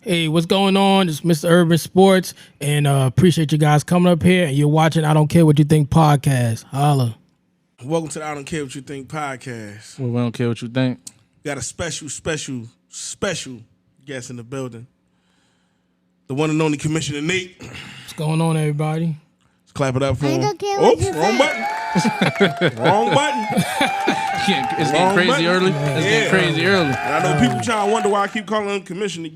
Hey, what's going on? It's Mr. Urban Sports, and appreciate you guys coming up here. And you're watching I Don't Care What You Think podcast. Holla. Welcome to the I Don't Care What You Think podcast. Well, we don't care what you think. Got a special guest in the building. The one and only Commissioner Nate. What's going on, everybody? Let's clap it up for him. I don't care what you wrong button. Wrong button. It's getting crazy early. It's getting crazy early. And I know people trying to wonder why I keep calling him Commissioner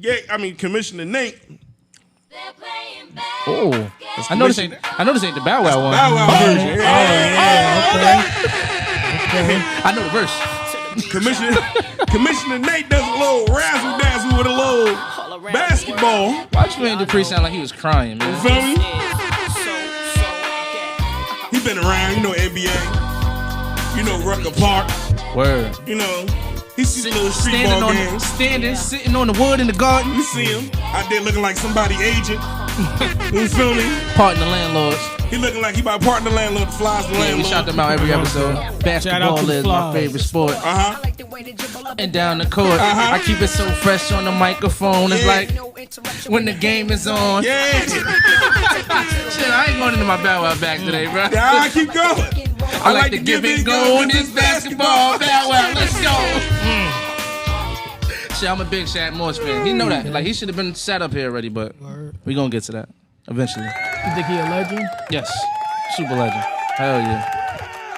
Nate. Oh, I know this ain't the Bow Wow one. Bow Wow version. Okay. I know the verse. Commissioner Nate does a little razzle dazzle with a little basketball. Why you made Dupree sound like he was crying, man? You feel me? He been around, you know, NBA. You know, Rucker Park. Word. You know, he sees the little street ball games. Sitting on the wood in the garden. You see him out there looking like somebody agent. You feel me? Parting the landlords. He looking like he about to partner the landlord, flies the Yeah, landlord. we shout them out every episode. Basketball to the is my Flies. favorite sport. And down the court, I keep it so fresh on the microphone. It's like when the game is on. Yeah. Shit, I ain't going into my Bow Wow back today, bro. I keep going. I like to give it go in this basketball. Bow Wow, let's go. Shit, I'm a big Shaq Morris fan. He know that. Like, he should have been sat up here already, but we gonna get to that eventually. You think he a legend? Yes, super legend. Hell yeah.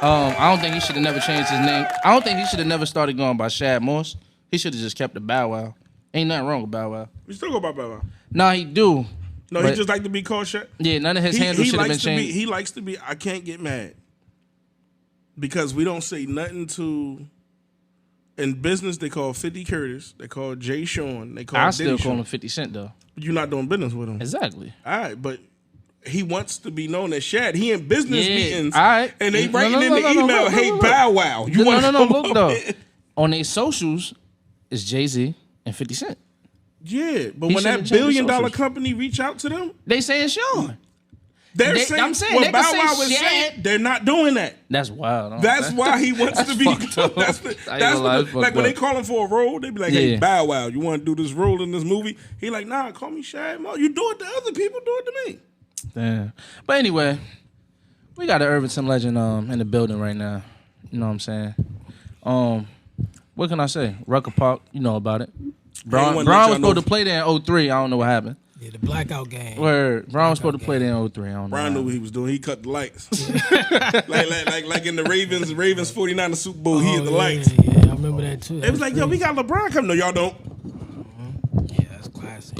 I don't think he should have never changed his name. I don't think he should have never started going by Shad Morse. He should have just kept the Bow Wow. Ain't nothing wrong with Bow Wow. We still go by Bow Wow. Nah, he do. No, he just like to be called Shaq. Yeah, none of his handles should have been changed. He likes to be. I can't get mad because we don't say nothing to. In business, they call 50 Curtis. They call Jay Sean. They call. I Diddy still call Sean. him 50 Cent though. You're not doing business with him. Exactly. All right, but he wants to be known as Shad. He in business meetings. All right. And they writing in the email, "Hey, Bow Wow." You want No. Look though. On their socials, it's Jay-Z and 50 Cent. Yeah, but He when shouldn't that change the billion-dollar socials. company reach out to them, They saying Sean. they're They- saying, I'm saying what they Bow can say Wow is Shad. saying, they're not doing that. That's wild. Huh? That's why he wants to be. fucked up. That's I ain't what gonna lie, the, it's like fucked when they up. call him for a role, they be like, "Hey, Yeah. Bow Wow, you want to do this role in this movie?" He like, "Nah, call me Shad Mo. You do it to other people, do it to me." Damn. But anyway, we got an Urban Sim legend in the building right now. You know what I'm saying? What can I say? Rucker Park, you know about it. Brown was supposed to play there in 03. I don't know what happened. Yeah, the blackout game. Where Brown was supposed to play there in 03. I don't know. Brian knew what he was doing. He cut the lights. like in the Ravens 49 Super Bowl, he hit the lights. Yeah, I remember that too. It was like, yo, we got LeBron coming. No, y'all don't. Yeah, that's classic.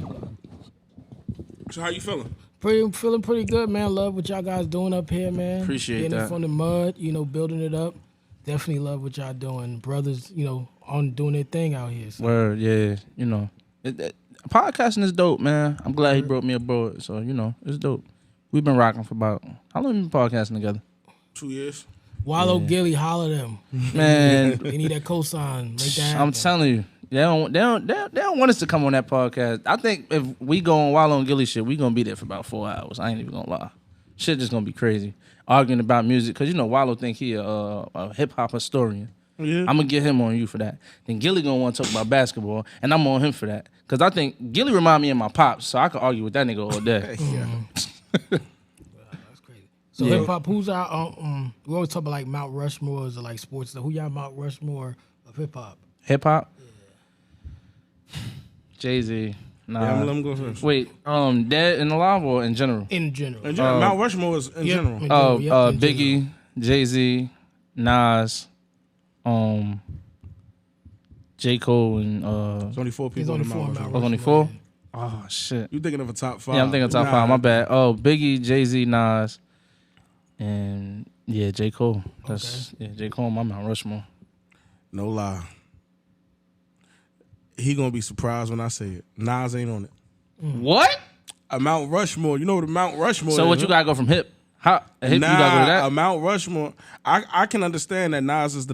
So how you feeling? Feeling pretty good, man. Love what y'all guys doing up here, man. Appreciate Getting that. it from the mud, building it up. Definitely love what y'all doing. Brothers, on doing their thing out here. So. Word, yeah. Podcasting is dope, man. I'm glad he brought me aboard. So, it's dope. We've been rocking for about, how long have we been podcasting together? 2 years. Wallow Gilly, holler them. Man, They need that cosign. Make that happen. I'm telling you, they don't want us to come on that podcast. I think if we go on Wallow and Gilly shit, we gonna be there for about 4 hours. I ain't even gonna lie. Shit just gonna be crazy. Arguing about music, cause Wallow think he a hip hop historian. Yeah. I'm gonna get him on you for that. Then Gilly gonna want to talk about basketball, and I'm on him for that. Cause I think Gilly remind me of my pops, so I could argue with that nigga all day. That's crazy. So hip hop, who's our we always talk about like Mount Rushmores or like sports stuff. Who y'all Mount Rushmore of hip hop? Hip hop. Jay-Z. Nah. Yeah, I'm gonna let him go first. Wait, dead and alive or in general? In general. In general, Mount Rushmore is in general. in general, in general. Biggie, Jay-Z, Nas, J. Cole, and There's only 4 He's people only on four Mount Mount Rushmore. only 4? Oh shit. You thinking of a top 5? Yeah, I'm thinking top 5. My bad. Oh, Biggie, Jay-Z, Nas, and J. Cole. J. Cole, my Mount Rushmore. No lie. He gonna be surprised when I say it. Nas ain't on it. What? A Mount Rushmore. You know what a Mount Rushmore is? So what you gotta go from hip? How hip you gotta go to that? A Mount Rushmore. I can understand that Nas is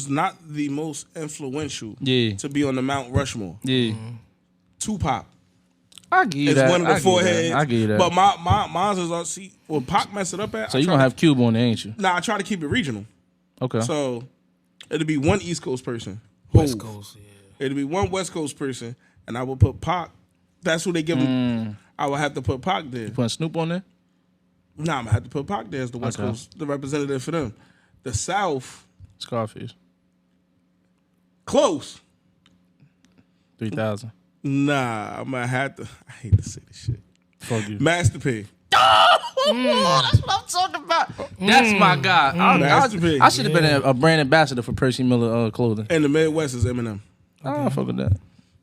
not the most influential to be on the Mount Rushmore. Yeah. Tupac I give you is that. one of the foreheads. I give you that. But mine is on. See, well, Pac mess it up at. So you gonna have Cube on there, ain't you? Nah, I try to keep it regional. Okay. So it'll be one East Coast person. West Coast, yeah. It'll be one West Coast person, and I will put Pac That's who they give him. I would have to put Pac there. You putting Snoop on there? Nah, I'm gonna have to put Pac there as the West Coast, the representative for them. The South, Scarface. close. 3,000. Nah, I'm gonna have to. I hate to say this shit. Fuck you. Master P. That's what I'm talking about. That's my guy. Master P. I should have been a brand ambassador for Percy Miller clothing. And the Midwest is Eminem. I fuck with that.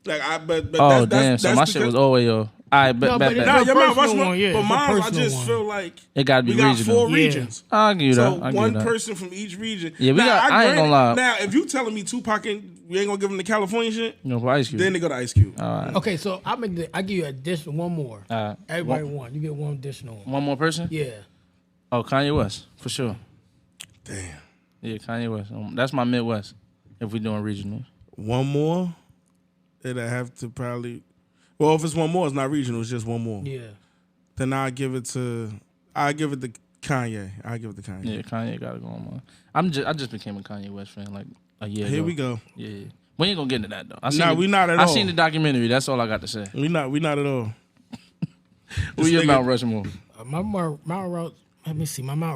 Like but Oh, that's, damn. So my shit was always, yo. All right, bet. Nah, your mouth, personal one, yeah, but it's a mine, I personal just one. feel like It gotta be we got regional. 4 Yeah. regions. I'll give you So that. one person from each region. Yeah, I ain't gonna lie. Now, if you telling me Tupac we ain't gonna give him the California shit, You know, for Ice Cube. then they go to Ice Cube. All right. Okay, so I give you additional one more. All right. Everybody one. You get one additional one. One more person? Yeah. Oh, Kanye West, for sure. Damn. Yeah, Kanye West. That's my Midwest, if we doing regional. One more, it'd have to probably. Well, if it's one more, it's not regional. It's just one more. Yeah. Then I give it to Kanye. I give it to Kanye. Yeah, Kanye gotta go on mine. I just became a Kanye West fan like a year ago. Here we go. Yeah. We ain't gonna get into that though. We not at all. I seen the documentary. That's all I got to say. We not at all. Who your Mount Rushmore? My Mount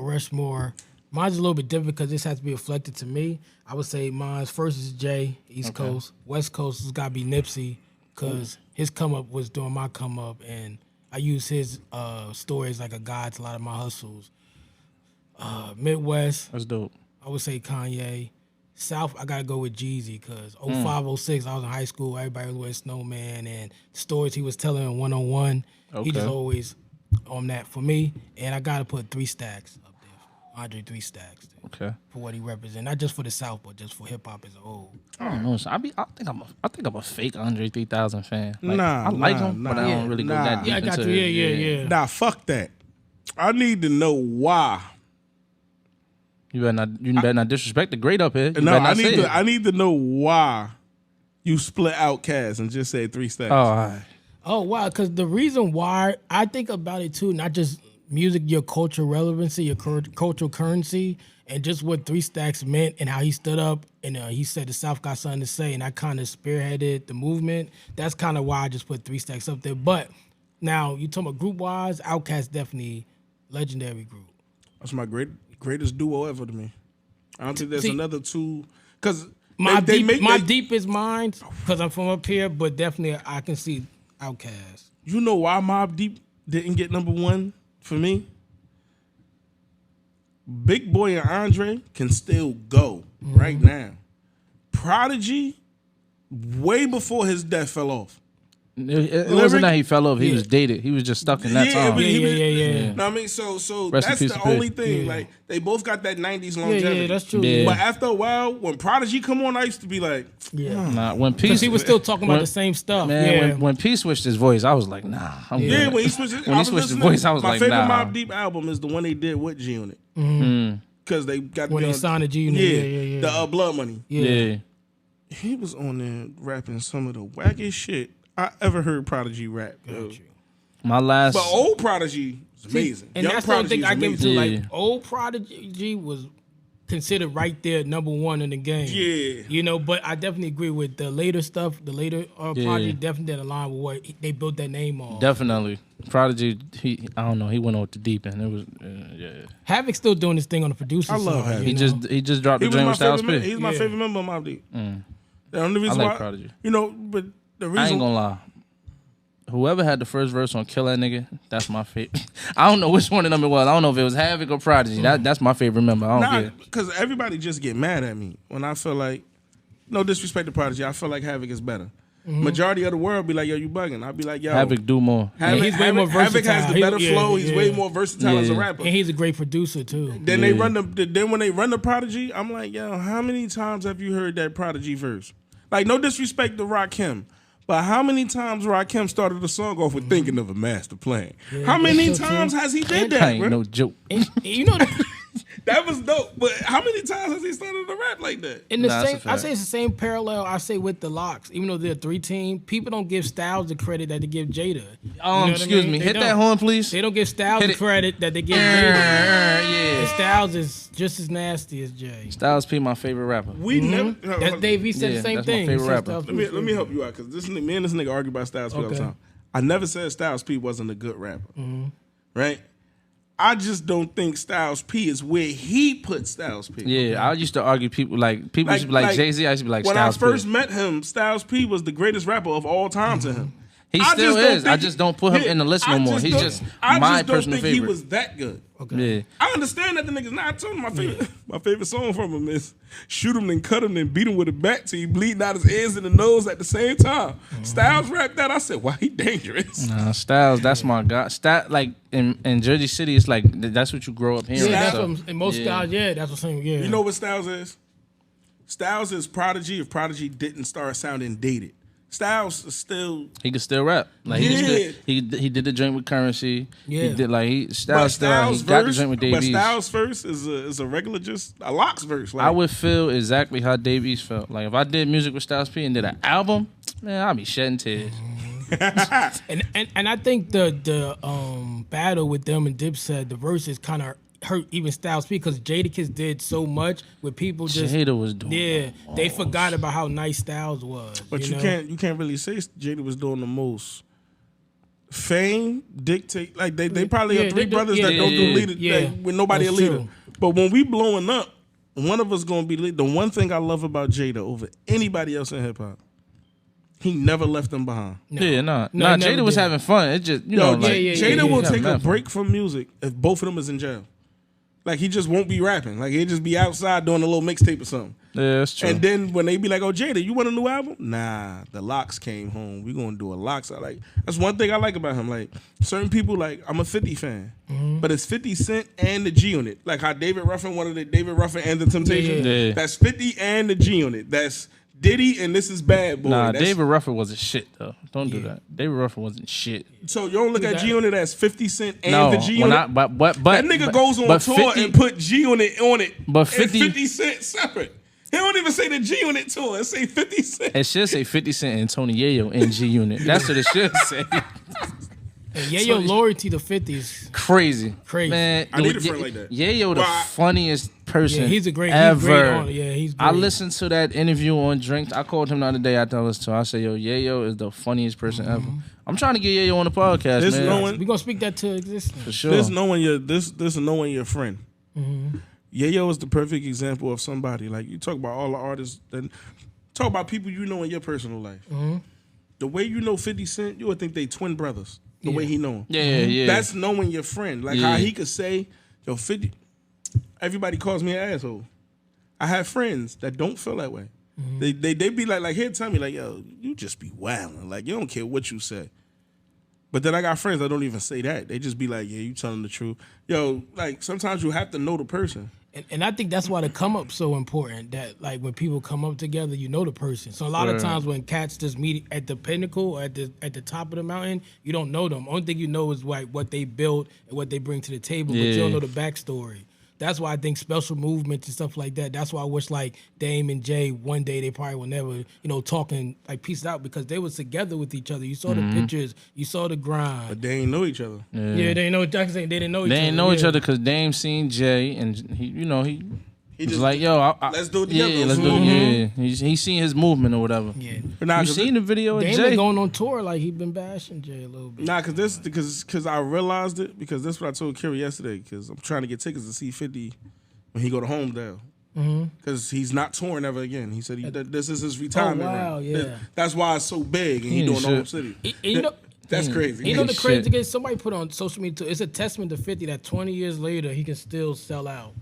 Rushmore. Mine's a little bit different because this has to be reflected to me. I would say mine's first is Jay, East Coast. West Coast has got to be Nipsey because his come up was during my come up, and I use his stories like a guide to a lot of my hustles. Midwest, That's dope. I would say Kanye. South, I got to go with Jeezy because 05, 06, I was in high school. Everybody was wearing Snowman, and the stories he was telling in 101, he just always on that for me. And I got to put 3 Stacks up there. Andre 3 Stacks. Okay. For what he represents, not just for the South, but just for hip hop as a whole. I don't know. So I think I'm a fake Andre 3000 fan. Like, Nah, I like nah, him, nah. but I don't really go that deep Yeah, I got into you. it. Yeah. Nah, fuck that. I need to know why. You better not disrespect the great up here. You No, better not say it. I need to know why you split Outkast and just said 3 Stacks. Oh, all right. Oh, wow. Because the reason why I think about it, too, not just music, your cultural relevancy, your cultural currency, and just what 3 Stacks meant and how he stood up and he said the South got something to say, and I kind of spearheaded the movement. That's kind of why I just put 3 Stacks up there. But now, you talking about group-wise, Outkast definitely legendary group. That's my greatest duo ever to me. I don't think there's another two. Because Deep is mine because I'm from up here, but definitely I can see Outkast. You know why Mobb Deep didn't get number 1 for me? Big Boy and Andre can still go right now. Prodigy, way before his death, fell off. It wasn't that he fell off. He was dated. He was just stuck in that time. Yeah. No, I mean, so Rest that's in the peace, only Pig. thing. Yeah. Like, they both got that 90s longevity. Yeah, that's true. Yeah. Yeah. But after a while, when Prodigy come on, I used to be like, Nah, when Peace, Because he was still talking about the same stuff. man. When Peace switched his voice, I was like, nah. I'm yeah, good. when he switched his voice, I was my like, favorite nah. Mobb Deep album is the one they did with G on it. Because they got When to be they signed a G Unit. Yeah. the Blood Money. Yeah. He was on there rapping some of the wackest shit I ever heard Prodigy rap. My last. But old Prodigy is amazing. And Young that's the only Prodigy thing is I give it to. amazing. Like, old Prodigy was considered right there, number 1 in the game. Yeah. You know, but I definitely agree with the later stuff. The later Prodigy definitely didn't align with what they built that name on. Definitely. Prodigy, I don't know, he went off the deep end. It was, Havoc's still doing this thing on the producer I love side. Havoc. He just dropped the He was Dream my with Styles favorite. P. He's my favorite member of Mobb Deep. The only reason I like why, Prodigy. you know, but the reason I ain't gonna lie. Whoever had the first verse on Kill That Nigga, that's my favorite. I don't know which one of them it was. I don't know if it was Havoc or Prodigy. That's my favorite member. I don't get it. because everybody just get mad at me when I feel like, no disrespect to Prodigy, I feel like Havoc is better. Majority of the world be like, yo, you bugging. I'll be like, yo, Havoc do more. He's way more Havoc has versatile. the better He- flow. yeah, He's yeah. way more versatile as a Yeah. rapper. And he's a great producer, too. Then they run then when they run the Prodigy, I'm like, yo, how many times have you heard that Prodigy verse? Like, no disrespect to Rakim, but how many times Rakim started the song off with thinking of a master plan? How many that's so times true. has he did And- that, Ain't bro? no joke. And you know, That was dope. But how many times has he started to rap like that? in the Nah, that's same, a I fact. say it's the same parallel I say with the Locks. Even though they're a 3-team, people don't give Styles the credit that they give Jada. You know what I Excuse mean? me. They Hit that don't. horn, please. They don't give Styles Hit the it. credit that they give Jada. And Yeah. Styles is just as nasty as Jay. Styles P, my favorite rapper. We never. That's Dave. He said Yeah, the same that's my thing. favorite He said rapper. Styles Let me was help you out because me and this nigga argue about Styles P all the Okay. time. I never said Styles P wasn't a good rapper, right? I just don't think Styles P is where he put Styles P. Yeah, I used to argue used to be like Jay-Z. I used to be like when Styles I first P. met him, Styles P was the greatest rapper of all time to him. He still is. I just don't put him in the list no more. He's just my personal favorite. He was that good. Yeah. I understand that the nigga's not. I told him my favorite song from him is "Shoot him, then cut him, then beat him with a bat till he bleeding out his ears and the nose at the same time." Styles rapped that. I said, "Wow, he dangerous." Nah, Styles, that's my guy. Like in Jersey City, it's like that's what you grow up hearing. Yeah, so. in most styles, that's what I'm saying. Yeah, You know what Styles is? Styles is Prodigy if Prodigy didn't start sounding dated. Styles is still. He could still rap. Like he did the joint with Currency. Yeah. He did like he But Styles still he got the joint with Dave But East. Styles' verse is a regular, just a Locks verse. Like, I would feel exactly how Dave East felt. Like if I did music with Styles P and did an album, man, I'd be shedding tears. and I think the battle with them and Dipset, the verses kind of hurt even Styles P because Jadakiss did so much with people just Jada was doing. Yeah, they forgot about how nice Styles was. But you know? can't really say Jada was doing the most. Fame dictate like they probably are three brothers that don't do leader with nobody That's a leader. true. But when we blowing up, one of us gonna be lead. The one thing I love about Jada over anybody else in hip hop, he never left them behind. Yeah, No, Jada was having fun. It just Jada will take a break from music if both of them is in jail. Like he just won't be rapping. Like he'll just be outside doing a little mixtape or something. Yeah, that's true. And then when they be like, "Oh, Jada, you want a new album?" Nah, the Locks came home. We gonna do a Locks. I like that's one thing I like about him. Like certain people, like I'm a 50 fan, but it's 50 Cent and the G on it. Like how David Ruffin, one of the David Ruffin and the Temptations. Yeah. That's 50 and the G on it. That's Diddy and This Is Bad Boy. Nah, That's, David Ruffin wasn't shit though. Don't do that. David Ruffin wasn't shit. So you don't look at G on it as 50 Cent and No, the G on it. but That nigga goes on tour 50, and put G on it. But 50 and 50 Cent separate. He don't even say the G Unit tour. It say 50 Cent. It should say 50 Cent and Tony Yayo in G Unit. That's what it should say. And Yayo loyalty to 50s. Crazy. Man, I need a friend like that. Yayo, the funniest person Yeah, he's a great ever. He's great. I listened to that interview on Drinks. I called him the other day after I listened to it. I said, yo, Yayo is the funniest person ever. I'm trying to get Yayo on the podcast, This man. knowing- We're going to speak that to existence. For sure. This knowing your friend. Yayo is the perfect example of somebody. Like you talk about all the artists, then talk about people you know in your personal life. The way you know 50 Cent, you would think they twin brothers. The way he know him. Yeah. That's knowing your friend. Like how he could say, yo, 50, everybody calls me an asshole. I have friends that don't feel that way. They be like, he'll tell me, like, yo, you just be wilding. Like, you don't care what you say. But then I got friends that don't even say that. They just be like, yeah, you telling the truth. Yo, like, sometimes you have to know the person. And I think that's why the come up's so important. That like when people come up together, you know the person. So a lot of times when cats just meet at the pinnacle or at the top of the mountain, you don't know them. Only thing you know is like what they built and what they bring to the table, but you don't know the backstory. That's why I think special movements and stuff like that. That's why I wish like Dame and Jay one day they probably will never, talking like peace out because they was together with each other. You saw the pictures, you saw the grind. But they ain't know each other. Yeah, they know. They didn't know each other. They ain't know each other because Dame seen Jay and he was like, yo, let's do it together. Yeah, let's do it. Yeah, he seen his movement or whatever. Yeah. You seen the video of Dame Jay? been going on tour like he been bashing Jay a little bit. Nah, because I realized it because that's what I told Kerry yesterday because I'm trying to get tickets to see 50 when he go to Homedale. Because he's not touring ever again. He said this is his retirement. wow, yeah. That's why it's so big and he doing the whole city. That's crazy. You know the crazy thing is somebody put on social media too. It's a testament to 50 that 20 years later he can still sell out.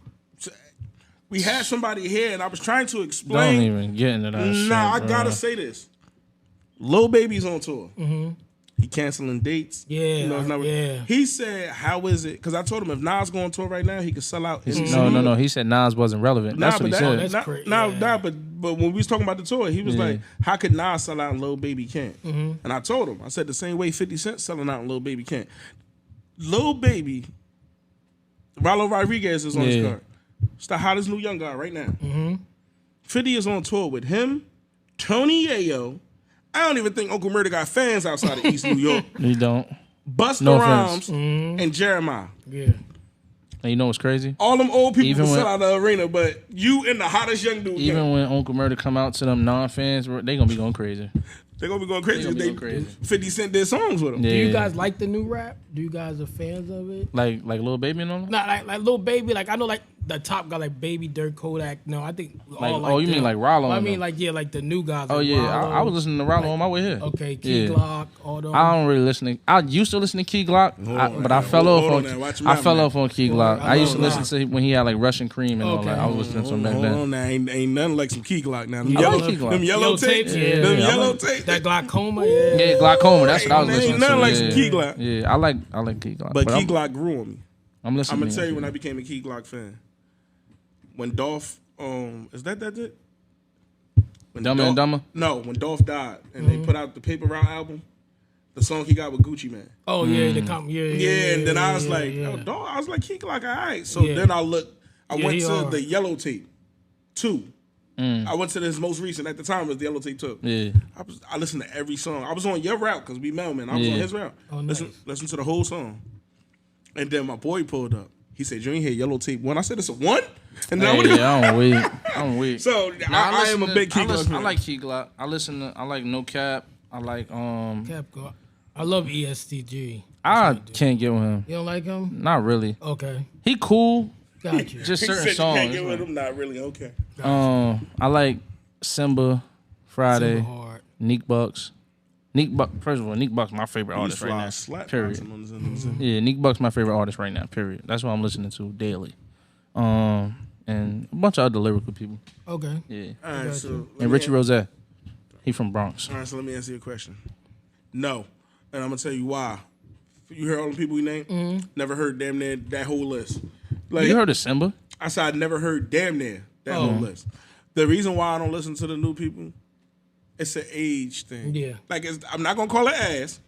We had somebody here and I was trying to explain. Don't even get into that shit, I bro. gotta say this. Lil Baby's on tour. He canceling dates. Yeah. He said, "How is it?" Because I told him if Nas going on tour right now, he could sell out. No. He said Nas wasn't relevant. That's what he said. But when we was talking about the tour, he was like, "How could Nas sell out and Lil Baby can't?" And I told him, I said the same way 50 Cent selling out and Lil Baby can't. Lil Baby, Rallo Rodriguez is on his card. It's the hottest new young guy right now. 50 is on tour with him, Tony Yayo. I don't even think Uncle Murder got fans outside of East New York. He don't. Busta Rhymes and Jeremiah. Yeah. And you know what's crazy? All them old people Even can when- sell out the arena, but you and the hottest young dude. Even when Uncle Murder come out to them non-fans, they gonna be going crazy. They're gonna be going crazy if They they gonna be going 50 Cent did songs with him. Yeah. Do you guys like the new rap? Do you guys are fans of it? like Lil Baby and all that? Not like Lil Baby. Like I know like the top guy like Baby, Dirt, Kodak. No, I think Like, all like oh, you them. mean like Rollo? I and mean them? like like the new guys. Oh like yeah, Rollo. I was listening to Rollo on my way here. Okay, Key Yeah. Glock, all those. I don't really listen to. I used to listen to Key Glock, but I fell hold off on on. now, watch your I mouth fell now. off on Key Glock. I I used to know. listen to him when he had like Russian Cream and all Okay. that. I was listening to him back Hold then. on now, ain't nothing like some Key Glock now. Them I yellow, like Key Glock. them yellow tapes, yeah. them Yeah, I yellow like- tapes. That glaucoma, yeah. Yeah, glaucoma. That's what I was Ain't listening nothing to. like yeah. some Key Glock. Yeah, I like Key Glock. But Key I'm- Glock grew on me. I'm listening. I'm gonna to tell you him. when I became a Key Glock fan. When Dolph, is that it? When Dumber and Dumber? No, when Dolph died and they put out the Paper Route album, the song he got with Gucci Man. Oh yeah, the Yeah, and then I was like, yeah. oh, dog, I was like, Key Glock, all right. So Yeah. then I looked, I Yeah, went he to hard. the Yellow Tape 2. I went to his most recent at the time was the Yellow Tape 2. Yeah. I listened to every song. I was on your route because we mailman. I was Yeah. on his route. Oh, nice. Listen to the whole song. And then my boy pulled up. He said, "You ain't hear Yellow Tape 1?" I said, "It's a 1?" And then I went, Yeah, I'm weak. I'm weak. so I am a big Key Glock fan. I like Key Glock. I like No Cap. I like Capco. I love ESTG. I can't get with him. You don't like him? Not really. Okay, He cool. got you. Just He certain said you songs. can't get with him. Not really. Okay. I like Simba, Friday, Super hard. Neek Bucks. First of all, Neek Bucks my favorite artist right now. Slap Period. Period. Yeah, Neek Buck's my favorite artist right now. Period. That's what I'm listening to daily. And a bunch of other lyrical people. Okay. Yeah. All right. So And Richie Rose. He from Bronx. All right. So let me answer your question. No, and I'm gonna tell you why. You heard all the people we named. Never heard damn near that whole list. Like You heard of Simba? I said, I never heard damn near that whole list. The reason why I don't listen to the new people, it's an age thing. Yeah. Like I'm not gonna call it ass,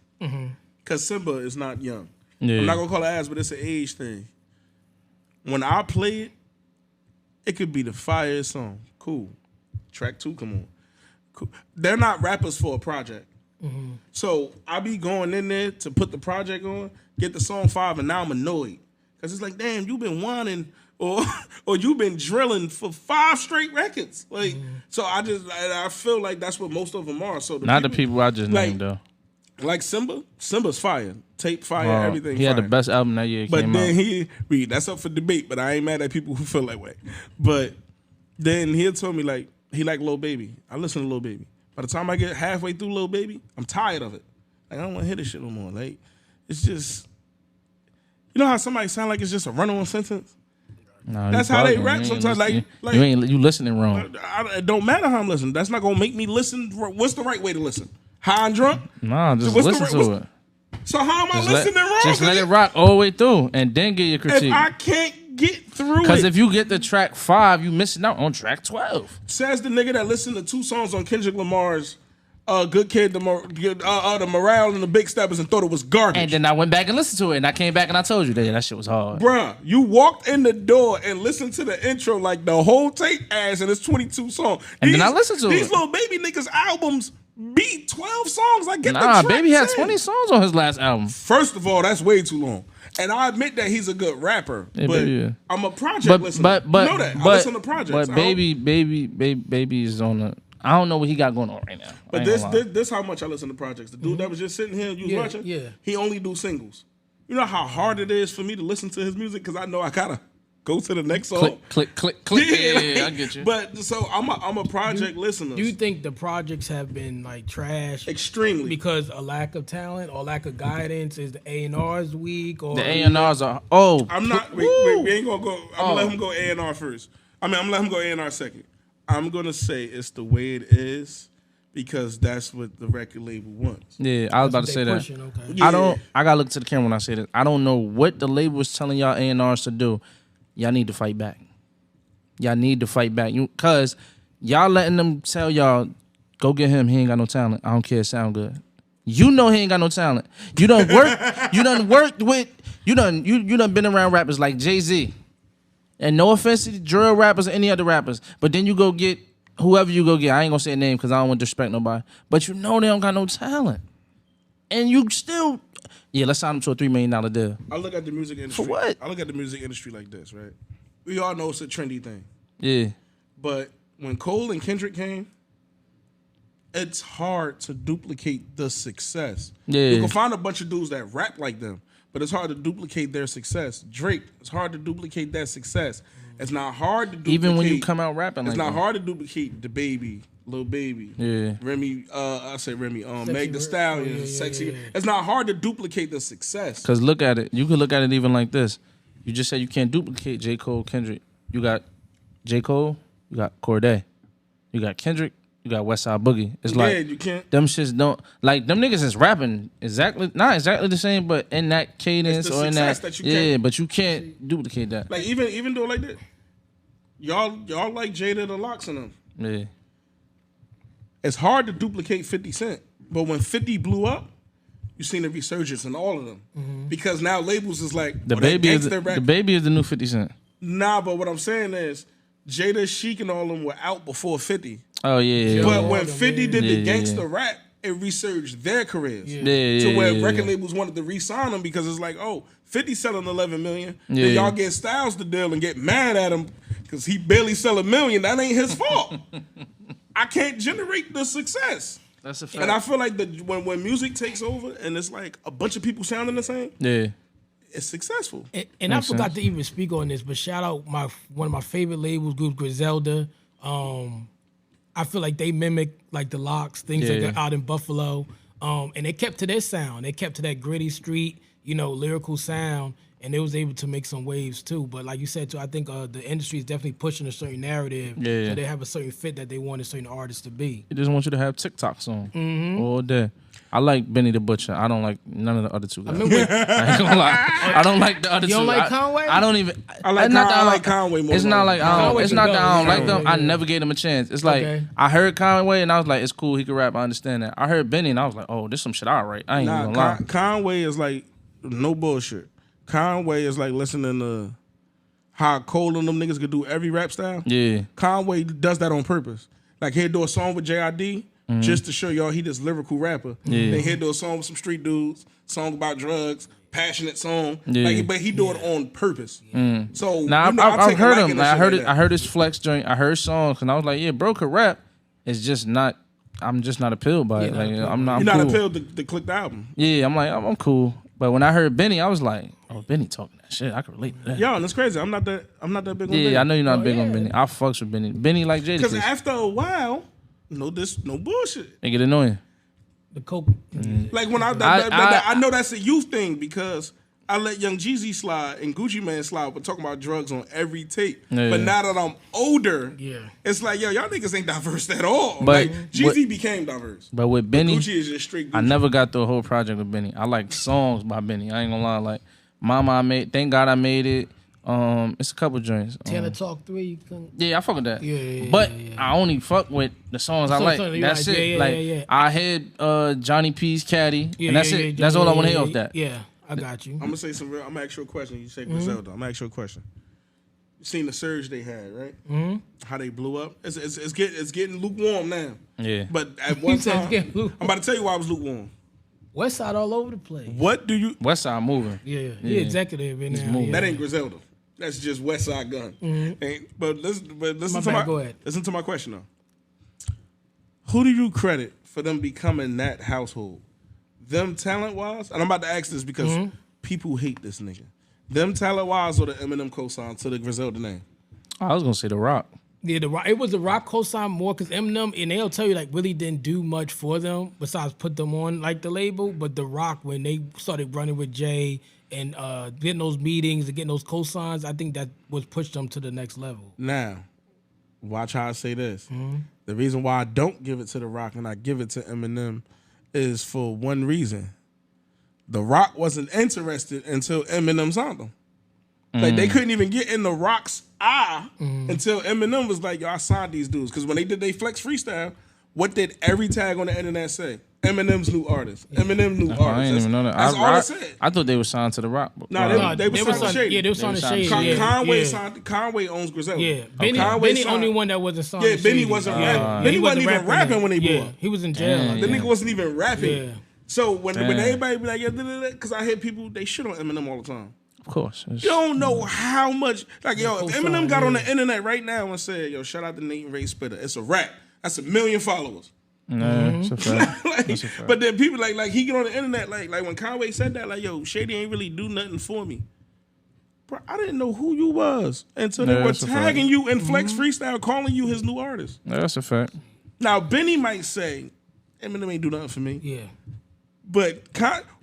because Simba is not young. Yeah. I'm not gonna call it ass, but it's an age thing. When I play it, it could be the fire song. Cool. Track 2, come on. Cool. They're not rappers for a project. So I be going in there to put the project on, get the song 5, and now I'm annoyed. Because it's like, damn, you've been whining or you've been drilling for 5 straight records. Like, so I feel like that's what most of them are. So Not the people I just like- named though. Like Simba's fire. Tape fire, everything He had the fire. best album that year. It But came then out. that's up for debate, but I ain't mad at people who feel that way. But then he told me like he like Lil Baby. I listen to Lil Baby. By the time I get halfway through Lil Baby, I'm tired of it. Like I don't want to hear this shit no more. Like it's just, you know how somebody sound like it's just a run-on sentence. Nah, That's you how they bugging. rap You ain't sometimes, listen- like- you listening wrong. It don't matter how I'm listening. That's not gonna make me listen. What's the right way to listen? High and drunk? Nah, just What's the listen right- to it. So how am I Just listening wrong? Just let it rock all the way through, and then get your If critique. I can't get through Because it, if you get to track 5, you missing out on track 12. says the nigga that listened to 2 songs on Kendrick Lamar's Good Kid, the Morale and the Big Steppers and thought it was garbage. And then I went back and listened to it, and I came back and I told you that shit was hard. Bruh, you walked in the door and listened to the intro like the whole tape ass and it's 22 songs. And then I listened to these it. little baby niggas albums beat 12 songs. I get the Nah, track Baby had 10. 20 songs on his last album. First of all, that's way too long. And I admit that he's a good rapper, Yeah, but Baby, yeah. I'm a project But listener. but you know that. I but listen to projects. but I don't- baby is on the. I don't know what he got going on right now. But I ain't this, gonna lie. this how much I listen to projects. The dude that was just sitting here, you was Yeah, watching, yeah. he only do singles. You know how hard it is for me to listen to his music because I know I gotta go to the next song. click. Yeah, I get you. But so I'm a project listener. Do you think the projects have been like trash Extremely. because a lack of talent or lack of guidance? Is the A&R's weak? Or The A&Rs are I'm not. We ain't gonna go. I'm gonna let him go A&R first. I'm gonna let him go A&R second. I'm gonna say it's the way it is because that's what the record label wants. Yeah, I was about to They say that. pushing, okay. Yeah. I gotta look to the camera when I say this. I don't know what the label is telling y'all A&Rs to do. Y'all need to fight back. Y'all need to fight back. Cause y'all letting them tell y'all, go get him, he ain't got no talent. I don't care, it sound good. You know he ain't got no talent. You done worked with, you done been around rappers like Jay-Z. And no offense to the drill rappers or any other rappers, but then you go get whoever you go get. I ain't gonna say a name because I don't want to disrespect nobody. But you know they don't got no talent. And you still, let's sign them to a $3 million deal. I look at the music industry. For what? I look at the music industry like this, right? We all know it's a trendy thing. Yeah. But when Cole and Kendrick came, it's hard to duplicate the success. Yeah. You can find a bunch of dudes that rap like them, but it's hard to duplicate their success. Drake, it's hard to duplicate that success. It's not hard to duplicate. Even when you come out rapping, it's like not that. hard to duplicate the Baby, Lil Baby, Yeah. Remy. I say Remy. Meg the Red. Stallion, Yeah, Sexy. yeah. It's not hard to duplicate the success. Because look at it. You could look at it even like this. You just said you can't duplicate J. Cole, Kendrick. You got J. Cole, you got Cordae. You got Kendrick, you got Westside Boogie. It's Yeah, like you can't. them shits don't like them niggas is rapping not exactly the same, but in that cadence It's the or in that, success that you can't- but you can't duplicate that. Like even do it like that. Y'all like Jada the Locks and them. Yeah. It's hard to duplicate 50 Cent, but when 50 blew up, you seen a resurgence in all of them because now labels is like The oh, baby is gangsta rap. the baby is the new 50 Cent. Nah, but what I'm saying is Jada, Sheik, and all of them were out before 50. Oh yeah. But Yeah. when 50 did the Yeah, yeah, gangsta yeah. rap, it resurged their careers. Yeah, To yeah, where yeah, record yeah. labels wanted to re-sign them because it's like, oh, 50 selling 11 million. Yeah. Then y'all get Styles the deal and get mad at him because he barely sell $1 million. That ain't his fault. I can't generate the success. That's a fact. And I feel like when music takes over and it's like a bunch of people sounding the same, Yeah. it's successful. And I Makes forgot sense. to even speak on this, but shout out one of my favorite labels, group Griselda. I feel like they mimic like the Locks, things like Yeah. that out in Buffalo. And they kept to their sound. They kept to that gritty street, lyrical sound, and they was able to make some waves too. But like you said too, I think the industry is definitely pushing a certain narrative. Yeah. So they have a certain fit that they want a certain artist to be. He just wants you to have TikToks on Mm-hmm. all day. I like Benny the Butcher. I don't like none of the other two guys. I, remember- ain't gonna lie. I don't like the other two. You don't like Conway? I don't even. I like it's not that I like Conway more. It's not like I don't. Conway It's can not go. that I don't like Yeah, them. yeah, I yeah. never gave them a chance. It's like Okay. I heard Conway and I was like, it's cool. He can rap. I understand that. I heard Benny and I was like, oh, this some shit I write. I ain't even gonna lie. Conway is like no bullshit. Conway is like listening to how Cole and them niggas could do every rap style. Yeah. Conway does that on purpose. Like he'll do a song with JID just to show y'all he this lyrical rapper. Yeah. Then he'll do a song with some street dudes, song about drugs, passionate song. Yeah. Like, but he do it on purpose. So Nah, you know, I I've take a heard liking him. to Like, I shit heard like it. that. I heard his flex joint. I heard songs, and I was like, yeah, bro could rap. It's just not. I'm just not appealed by it. not Like appealed. I'm not. You're I'm not cool. appealed to click the album. Yeah, I'm like I'm cool. But when I heard Benny, I was like, oh, Benny talking that shit. I can relate to that. Yo, and it's crazy. I'm not that big on Yeah, I know you're not Oh, big on yeah. Benny. I fucks with Benny. Benny like Jada. Because Kiss. after a while, no bullshit. It get annoying. The Coke. Like when I- I know that's a youth thing because I let Young Jeezy slide and Gucci Man slide, but talking about drugs on every tape. Yeah. But now that I'm older, Yeah. it's like y'all niggas ain't diverse at all. But- like Jeezy became diverse. But with Benny, Gucci is just straight Gucci. I never got through a whole project with Benny. I like songs by Benny. I ain't gonna lie. Like Mama, I made. Thank God I made it. It's a couple joints. Taylor Talk 3. You can, Yeah, I fuck with that. Yeah, but yeah. I only fuck with the songs I like. you That's like, it. yeah, like yeah, yeah. I had Johnny P's Caddy, yeah, and that's yeah, it. yeah, That's yeah, all I want to yeah, hear off yeah, that. Yeah, I got you. I'm gonna say some real. I'm gonna ask you a question. You say Mm-hmm. Griselda. I'm gonna ask you a question. You seen the surge they had, right? Mm-hmm. How they blew up. It's getting lukewarm now. Yeah. But at one said it's time, getting lukewarm. I'm about to tell you why I was lukewarm. West Side all over the place. What do you? Westside moving. Yeah, he executive in there. moving. Yeah. That ain't Griselda. That's just West Side Gun. But listen My to bad, my go ahead. listen to my question though. Who do you credit for them becoming that household? Them talent wise, and I'm about to ask this because people hate this nigga. Them talent wise or the Eminem cosign to the Griselda name? I was gonna say The Rock. Yeah, it was the Rock cosign more because Eminem, and they'll tell you like really didn't do much for them besides put them on like the label. But the Rock, when they started running with Jay and getting those meetings and getting those cosigns, I think that was pushed them to the next level. Now, watch how I say this. The reason why I don't give it to The Rock and I give it to Eminem is for one reason. The Rock wasn't interested until Eminem signed him. Like they couldn't even get in The Rock's eye until Eminem was like, yo, I signed these dudes. Because when they did they Flex Freestyle, what did every tag on the internet say? Eminem's new artist. Eminem new artist. I didn't even know that. That's all it said. I thought they were signed to The Rock. But, Nah, they were were signed to signed- Shady. Yeah, they were signed to signed to Shady. Shady. Yeah, Conway yeah. signed. Conway owns Griselda. Yeah, Benny, Conway Benny signed- only one that wasn't signed. Yeah, to Benny Shady. wasn't Yeah, rapping. he Benny wasn't even rapping when they blew Yeah, up. he was in jail. Damn, I The think. nigga wasn't even rapping. Yeah. So when Damn. everybody be like, yeah, because I hear people they shit on Eminem all the time. of course. It's- You don't know how much. Like yo, if co-sign, Eminem got on yeah. the internet right now and said, yo, shout out to Nate and Ray Spitter, it's a rap. That's 1 million followers. Nah, it's a fact. Like, That's a fact. but then people like he get on the internet like when Conway said that, like, yo, Shady ain't really do nothing for me. Bro, I didn't know who you was until they were that's a fact. tagging you in Flex Freestyle, calling you his new artist. Yeah, that's a fact. Now Benny might say, Eminem ain't do nothing for me. Yeah. But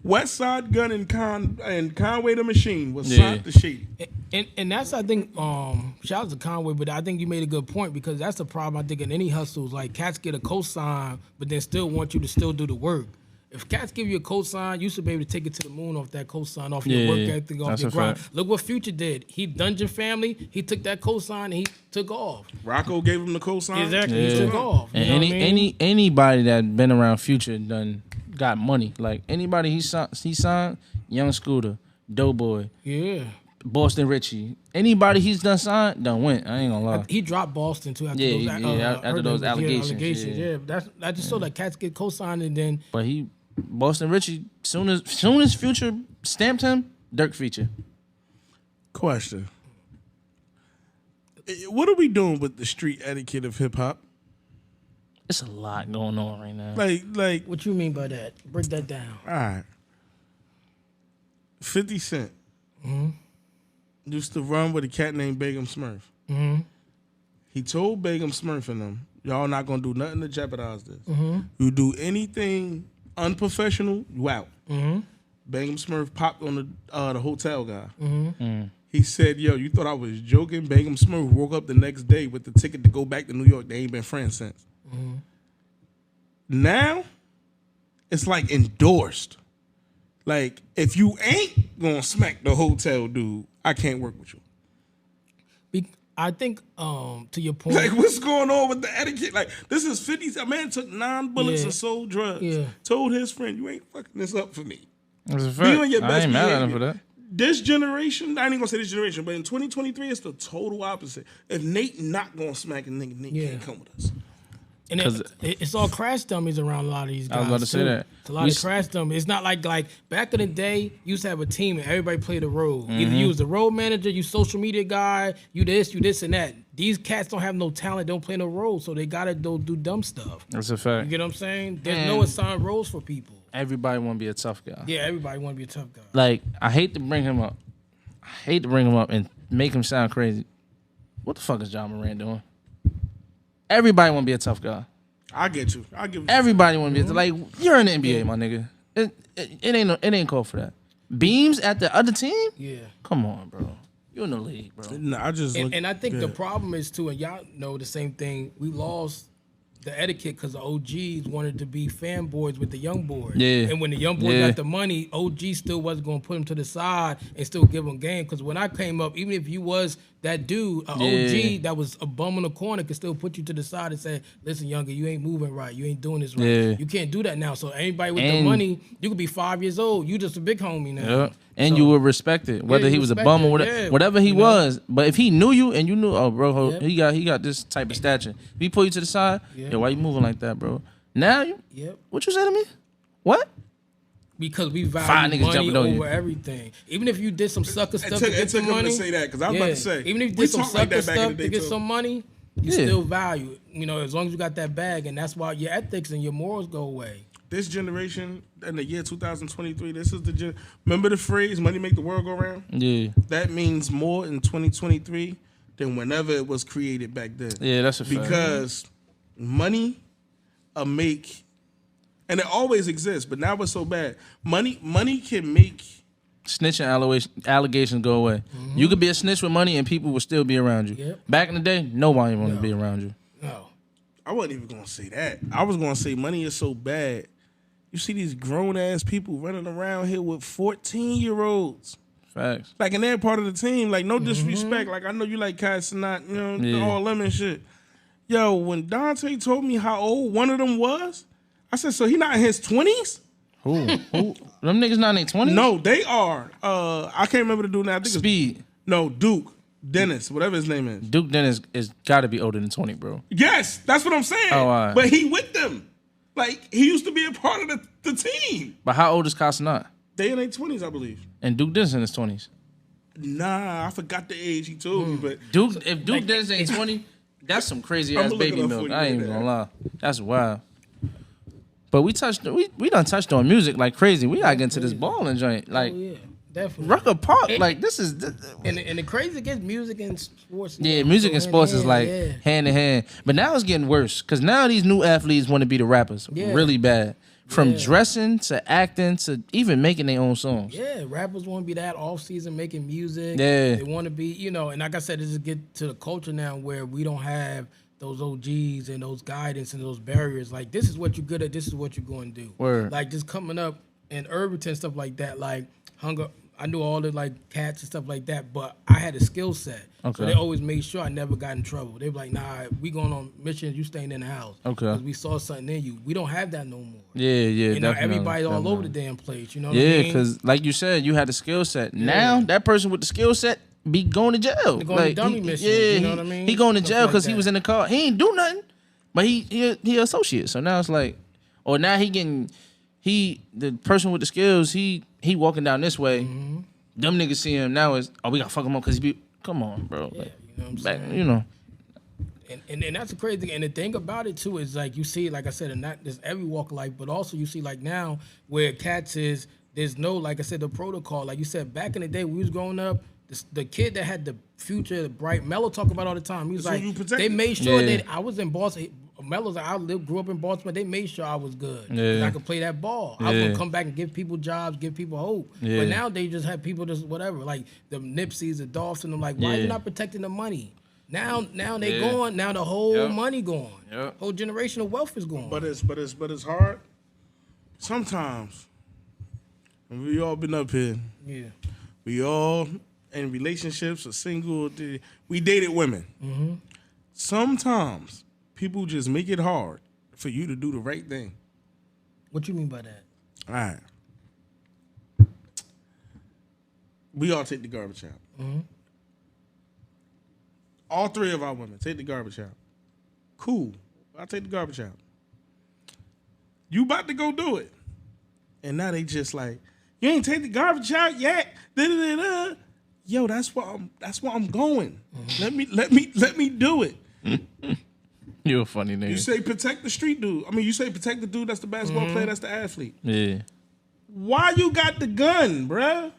West Side Gun and Conway the Machine was Yeah. signed to Shady. And that's, I think, shout out to Conway, but I think you made a good point because that's the problem, I think, in any hustles. Like, cats get a cosign, but then still want you to still do the work. If cats give you a cosign, you should be able to take it to the moon off that cosign, off your work ethic, off that's your a grind. fact. Look what Future did. He Dungeon Family, he took that cosign and he took off. Rocco gave him the cosign. Exactly, Yeah. he took off. You And know what I mean? anybody that been around Future done got money. Like anybody he signed, Young Scooter, Doughboy, Yeah. Boston Richie. Anybody he's done signed, done went. I ain't gonna lie. He dropped Boston too after Yeah, those, after heard those that, allegations, Yeah, yeah. That just so that cats get co-signed and then But Boston Richie, soon as Future stamped him, Dirk feature. Question. What are we doing with the street etiquette of hip hop? It's a lot going on right now. Like, what you mean by that? Break that down. all right. 50 Cent used to run with a cat named Begum Smurf. He told Begum Smurf and them, y'all not gonna do nothing to jeopardize this. You do anything unprofessional, you out. Begum Smurf popped on the hotel guy. He said, yo, you thought I was joking? Begum Smurf woke up the next day with the ticket to go back to New York. They ain't been friends since. Now, it's like endorsed. Like, if you ain't gonna smack the hotel dude, I can't work with you. I think to your point, Like, what's going on with the etiquette? Like, this is 50. A man took 9 bullets Yeah. and sold drugs. Yeah. Told his friend, you ain't fucking this up for me. That's a Be fact. on your I best ain't mad at him behavior. for that. This generation, I ain't gonna say this generation, but in 2023, it's the total opposite. If Nate not gonna smack a nigga, Nate Yeah. can't come with us. and it's all crash dummies around a lot of these guys. I was about to say too. that. It's a lot of crash dummies. It's not like back in the day, you used to have a team and everybody played a role. Either you was the role manager, you social media guy, you this, and that. These cats don't have no talent, don't play no role, so they gotta do dumb stuff. That's a You fact. get what I'm saying? There's no assigned roles for people. Everybody want to be a tough guy. Yeah, everybody want to be a tough guy. Like, I hate to bring him up. And make him sound crazy. What the fuck is John Moran doing? Everybody want to be a tough guy. I get you. I give you. Everybody want to be like, you're in the NBA, my nigga. It ain't called for that. Beams at the other team? Yeah. Come on, bro. You in the league, bro. Nah, I just look, And I think the yeah. problem is too, and y'all know the same thing. We lost the etiquette because the OGs wanted to be fanboys with the young boys. Yeah. And when the young boys Yeah. got the money, OG still wasn't going to put them to the side and still give them game. Because when I came up, even if you was that dude, an Yeah. OG that was a bum in the corner, could still put you to the side and say, listen, younger, you ain't moving right. You ain't doing this right. Yeah. You can't do that now. So anybody with the And- money, you could be 5 years old. You just a big homie now. Yeah. And So- you were respected, whether you he was a respected, bum or whatever, yeah, whatever he you know? was. But if he knew you and you knew, oh, bro, Yep. he got this type of stature. If he pull you to the side, Yeah. yo, why you moving like that, bro? Now, Yep. what you say to me? What? Because we Five value niggas money jumping on you. over everything. Even if you did some sucker It stuff took, to get it took some him money, to say that because I was about to say. even if you we did some talked like sucker that back in stuff the day to get too. some money, you Yeah. still value it. You know, as long as you got that bag, and that's why your ethics and your morals go away. This generation in the year 2023, this is the remember the phrase "money make the world go round." Yeah. That means more in 2023 than whenever it was created back then. Yeah, that's a fact. Because money make, and it always exists, but now it's so bad. Money can make. Snitching allegations go away. You could be a snitch with money and people will still be around you. Yep. Back in the day, nobody wanted to be around you. No. I wasn't even gonna say that. I was gonna say money is so bad. You see these grown ass people running around here with 14-year-olds. Facts. Like, and they're part of the team. Like, no disrespect. Like, I know you like Kai Sinat, you know, Yeah. all them and shit. Yo, when Dante told me how old one of them was, I said, so he not in his 20s? Who? Them niggas not in their 20s? No, they are. I can't remember the dude now. I think it's, Speed. no, Duke, Dennis, whatever his name is. Duke Dennis is got to be older than 20, bro. Yes, that's what I'm saying. Oh, all right. But he with them. Like, he used to be a part of the team. But how old is Casanat? They in their 20s, I believe. And Duke Dennis in his 20s. Nah, I forgot the age he told me, but If Duke Dennis ain't 20, that's some crazy I'ma ass look it baby up milk. for you I ain't right even now. gonna lie. That's wild. But we done touched on music like crazy. We gotta get into this balling joint. Like, Oh, yeah, definitely. Rucker Park, like this is. And the crazy gets music and sports. Yeah, music and sports is like hand in hand. But now it's getting worse because now these new athletes want to be the rappers really bad. From dressing to acting to even making their own songs. Yeah, rappers want to be that off season making music. Yeah. They want to be, and like I said, this is get to the culture now where we don't have those OGs and those guidance and those barriers. Like, this is what you're good at, this is what you're going to do. Word. Like, just coming up in Irvington, stuff like that, like, I knew all the, like, cats and stuff like that, but I had a skill set. Okay. So they always made sure I never got in trouble. They were like, nah, we going on missions, you staying in the house. Okay. Because we saw something in you. We don't have that no more. Yeah, Everybody's all over the damn place, you know what I Yeah, mean? because like you said, you had the skill set. Now, that person with the skill set be going to jail. They going to dummy missions, you know what I mean? He going to Stuff jail like because he that. was in the car. He ain't do nothing, but he associate. So now it's like, or now the person with the skills, he walking down this way. Mm-hmm. Them niggas see him now is, we gotta fuck him up because come on, bro. Yeah, Like, you know what I'm saying? And that's the crazy thing. And the thing about it too is like you see, like I said, and not just every walk of life, but also you see like now where cats is, there's no, like I said, the protocol. Like you said, back in the day when we was growing up, the kid that had the future, the bright, Mello talk about all the time. He was That's who like, you protected. they made sure Yeah. that I was in Boston. Mello's like, grew up in Baltimore. They made sure I was good. Yeah. I could play that ball. I was Yeah. gonna come back and give people jobs, give people hope. Yeah. But now they just have people just whatever. Like the Nipseys, the Dolphs, and I'm like, why are Yeah. you not protecting the money? Now they Yeah. gone. Now the whole Yep. money gone. Yep. Whole generational wealth is gone. But it's hard. Sometimes, and we all been up here. yeah. We all in relationships or single. We dated women. Mm-hmm. Sometimes people just make it hard for you to do the right thing. What you mean by that? All right. We all take the garbage out. Mm-hmm. All three of our women take the garbage out. Cool. I'll take the garbage out. You about to go do it. And now they just like, you ain't take the garbage out yet. Da-da-da-da. Yo, that's where I'm going. Let me do it. You a funny nigga. You say protect the street dude. I mean, you say protect the dude that's the basketball player, that's the athlete. Yeah. Why you got the gun, bruh?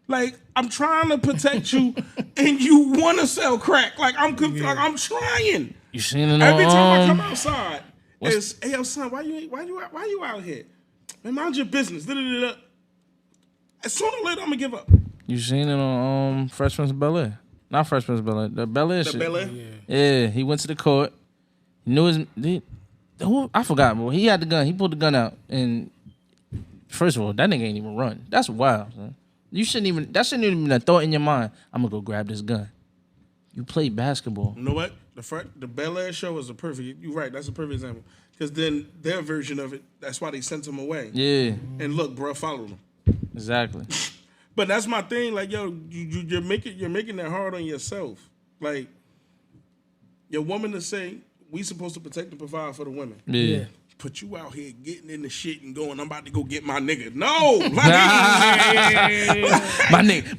Like, I'm trying to protect you, and you want to sell crack. Like, I'm trying. You seen it Every time I come on? outside, it's, hey, yo, son, why you out here? Man, mind your business. Da-da-da-da. Sooner or later, I'm gonna give up. You seen it on Fresh Prince of Bel-Air? Not Fresh Prince of Bel-Air. The Bel-Air The shit. Bel-Air? Yeah, he went to the court. He knew I forgot, but he had the gun. He pulled the gun out, and first of all, that nigga ain't even run. That's wild, son. That shouldn't even been a thought in your mind. I'm gonna go grab this gun. You play basketball. You know what? The Bel-Air show is a perfect. You're right. That's a perfect example. Because then their version of it, that's why they sent him away. Yeah, And look, bro, follow them. exactly. But that's my thing. Like, yo, you're making it hard on yourself. Like, your woman to say we supposed to protect and provide for the women. Yeah. Put you out here getting in the shit and going, I'm about to go get my nigga. No, like,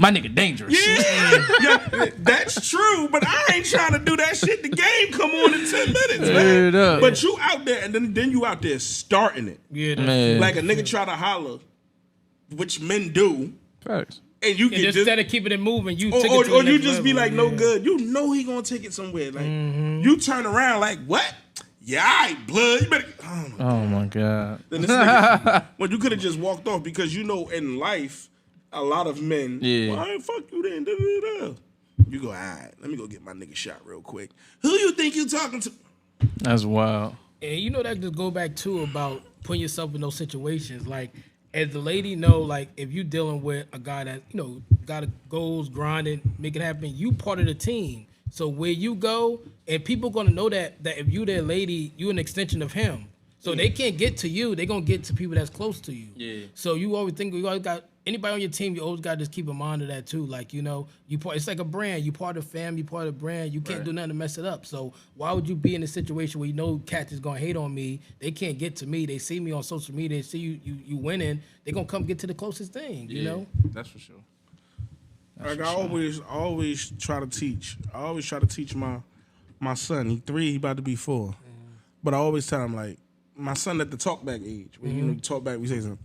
my nigga dangerous. yeah, that's true. But I ain't trying to do that shit. The game come on in 10 minutes, man. Word up. But you out there, and then you out there starting it. Yeah. Man. Like a nigga try to holler, which men do, Facts. and you And can just instead of keeping it moving, you take it to or the you next just be level. like, no good. You know he gonna take it somewhere. Like you turn around like, what? Yeah, all right, blood. You better. Oh my Oh my god. Then this nigga, well, you could have just walked off because you know in life, a lot of men, Yeah. well, I ain't fuck you then. Da-da-da-da. You go, all right, let me go get my nigga shot real quick. Who you think you talking to? That's wild. And you know that just go back to about putting yourself in those situations. Like, as the lady know, like if you dealing with a guy that got goals, grinding, make it happen, you part of the team. So where you go, and people gonna know that if you their lady, you an extension of him. So they can't get to you. They gonna get to people that's close to you. Yeah. So you always think you always got anybody on your team. You always got to just keep in mind of that too. Like you part. It's like a brand. You part of the fam. You part of the brand. You can't do nothing to mess it up. So why would you be in a situation where you know cats is gonna hate on me? They can't get to me. They see me on social media. They see you winning. They gonna come get to the closest thing. You know. That's for sure. Like I always try to teach. I always try to teach my son. He 3. He about to be 4. But I always tell him like, my son at the talk back age. When you talk back, we say something.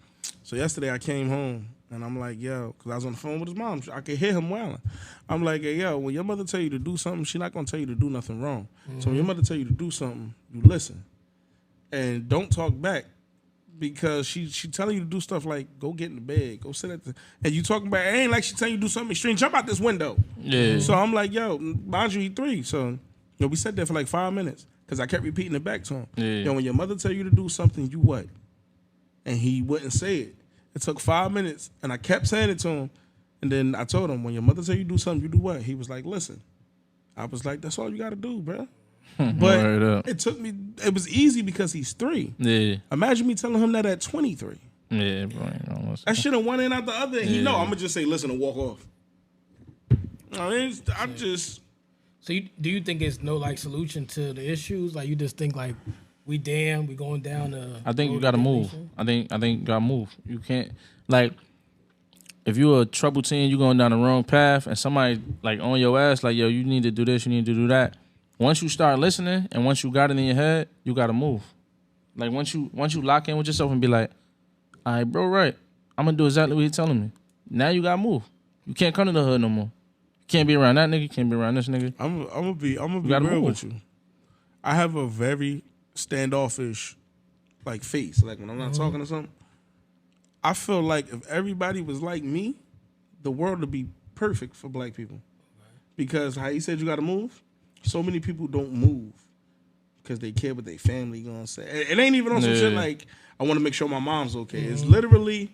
So yesterday I came home and I'm like, yo, because I was on the phone with his mom. I could hear him wailing. I'm like, hey, yo, when your mother tell you to do something, she not gonna tell you to do nothing wrong. So when your mother tell you to do something, you listen and don't talk back. Because she telling you to do stuff like go get in the bed, go sit at the, and you talking about it ain't like she telling you to do something extreme, jump out this window. Yeah. So I'm like, yo, mind you, he 3. So we sat there for like 5 minutes because I kept repeating it back to him. Yeah. Yo, when your mother tell you to do something, you what? And he wouldn't say it. It took 5 minutes, and I kept saying it to him. And then I told him, when your mother tell you to do something, you do what? He was like, listen. I was like, that's all you got to do, bro. But it took me. It was easy because he's 3. Yeah. Imagine me telling him that at 23. Yeah, bro. I should have one in out the other. And he know I'm gonna just say listen and walk off. I'm just. So do you think it's no like solution to the issues? Like you just think like we going down the. I think you gotta move. I think you gotta move. You can't like if you're a trouble teen, you going down the wrong path, and somebody like on your ass like yo, you need to do this, you need to do that. Once you start listening and once you got it in your head, you gotta move. Like once you lock in with yourself and be like, all right, bro, right. I'm gonna do exactly what he's telling me. Now you gotta move. You can't come to the hood no more. You can't be around that nigga, you can't be around this nigga. I'm gonna be real with you. I have a very standoffish like face. Like when I'm not talking to something. I feel like if everybody was like me, the world would be perfect for black people. Because how you said you gotta move. So many people don't move because they care what their family gonna say. It ain't even on some shit like I want to make sure my mom's okay. It's literally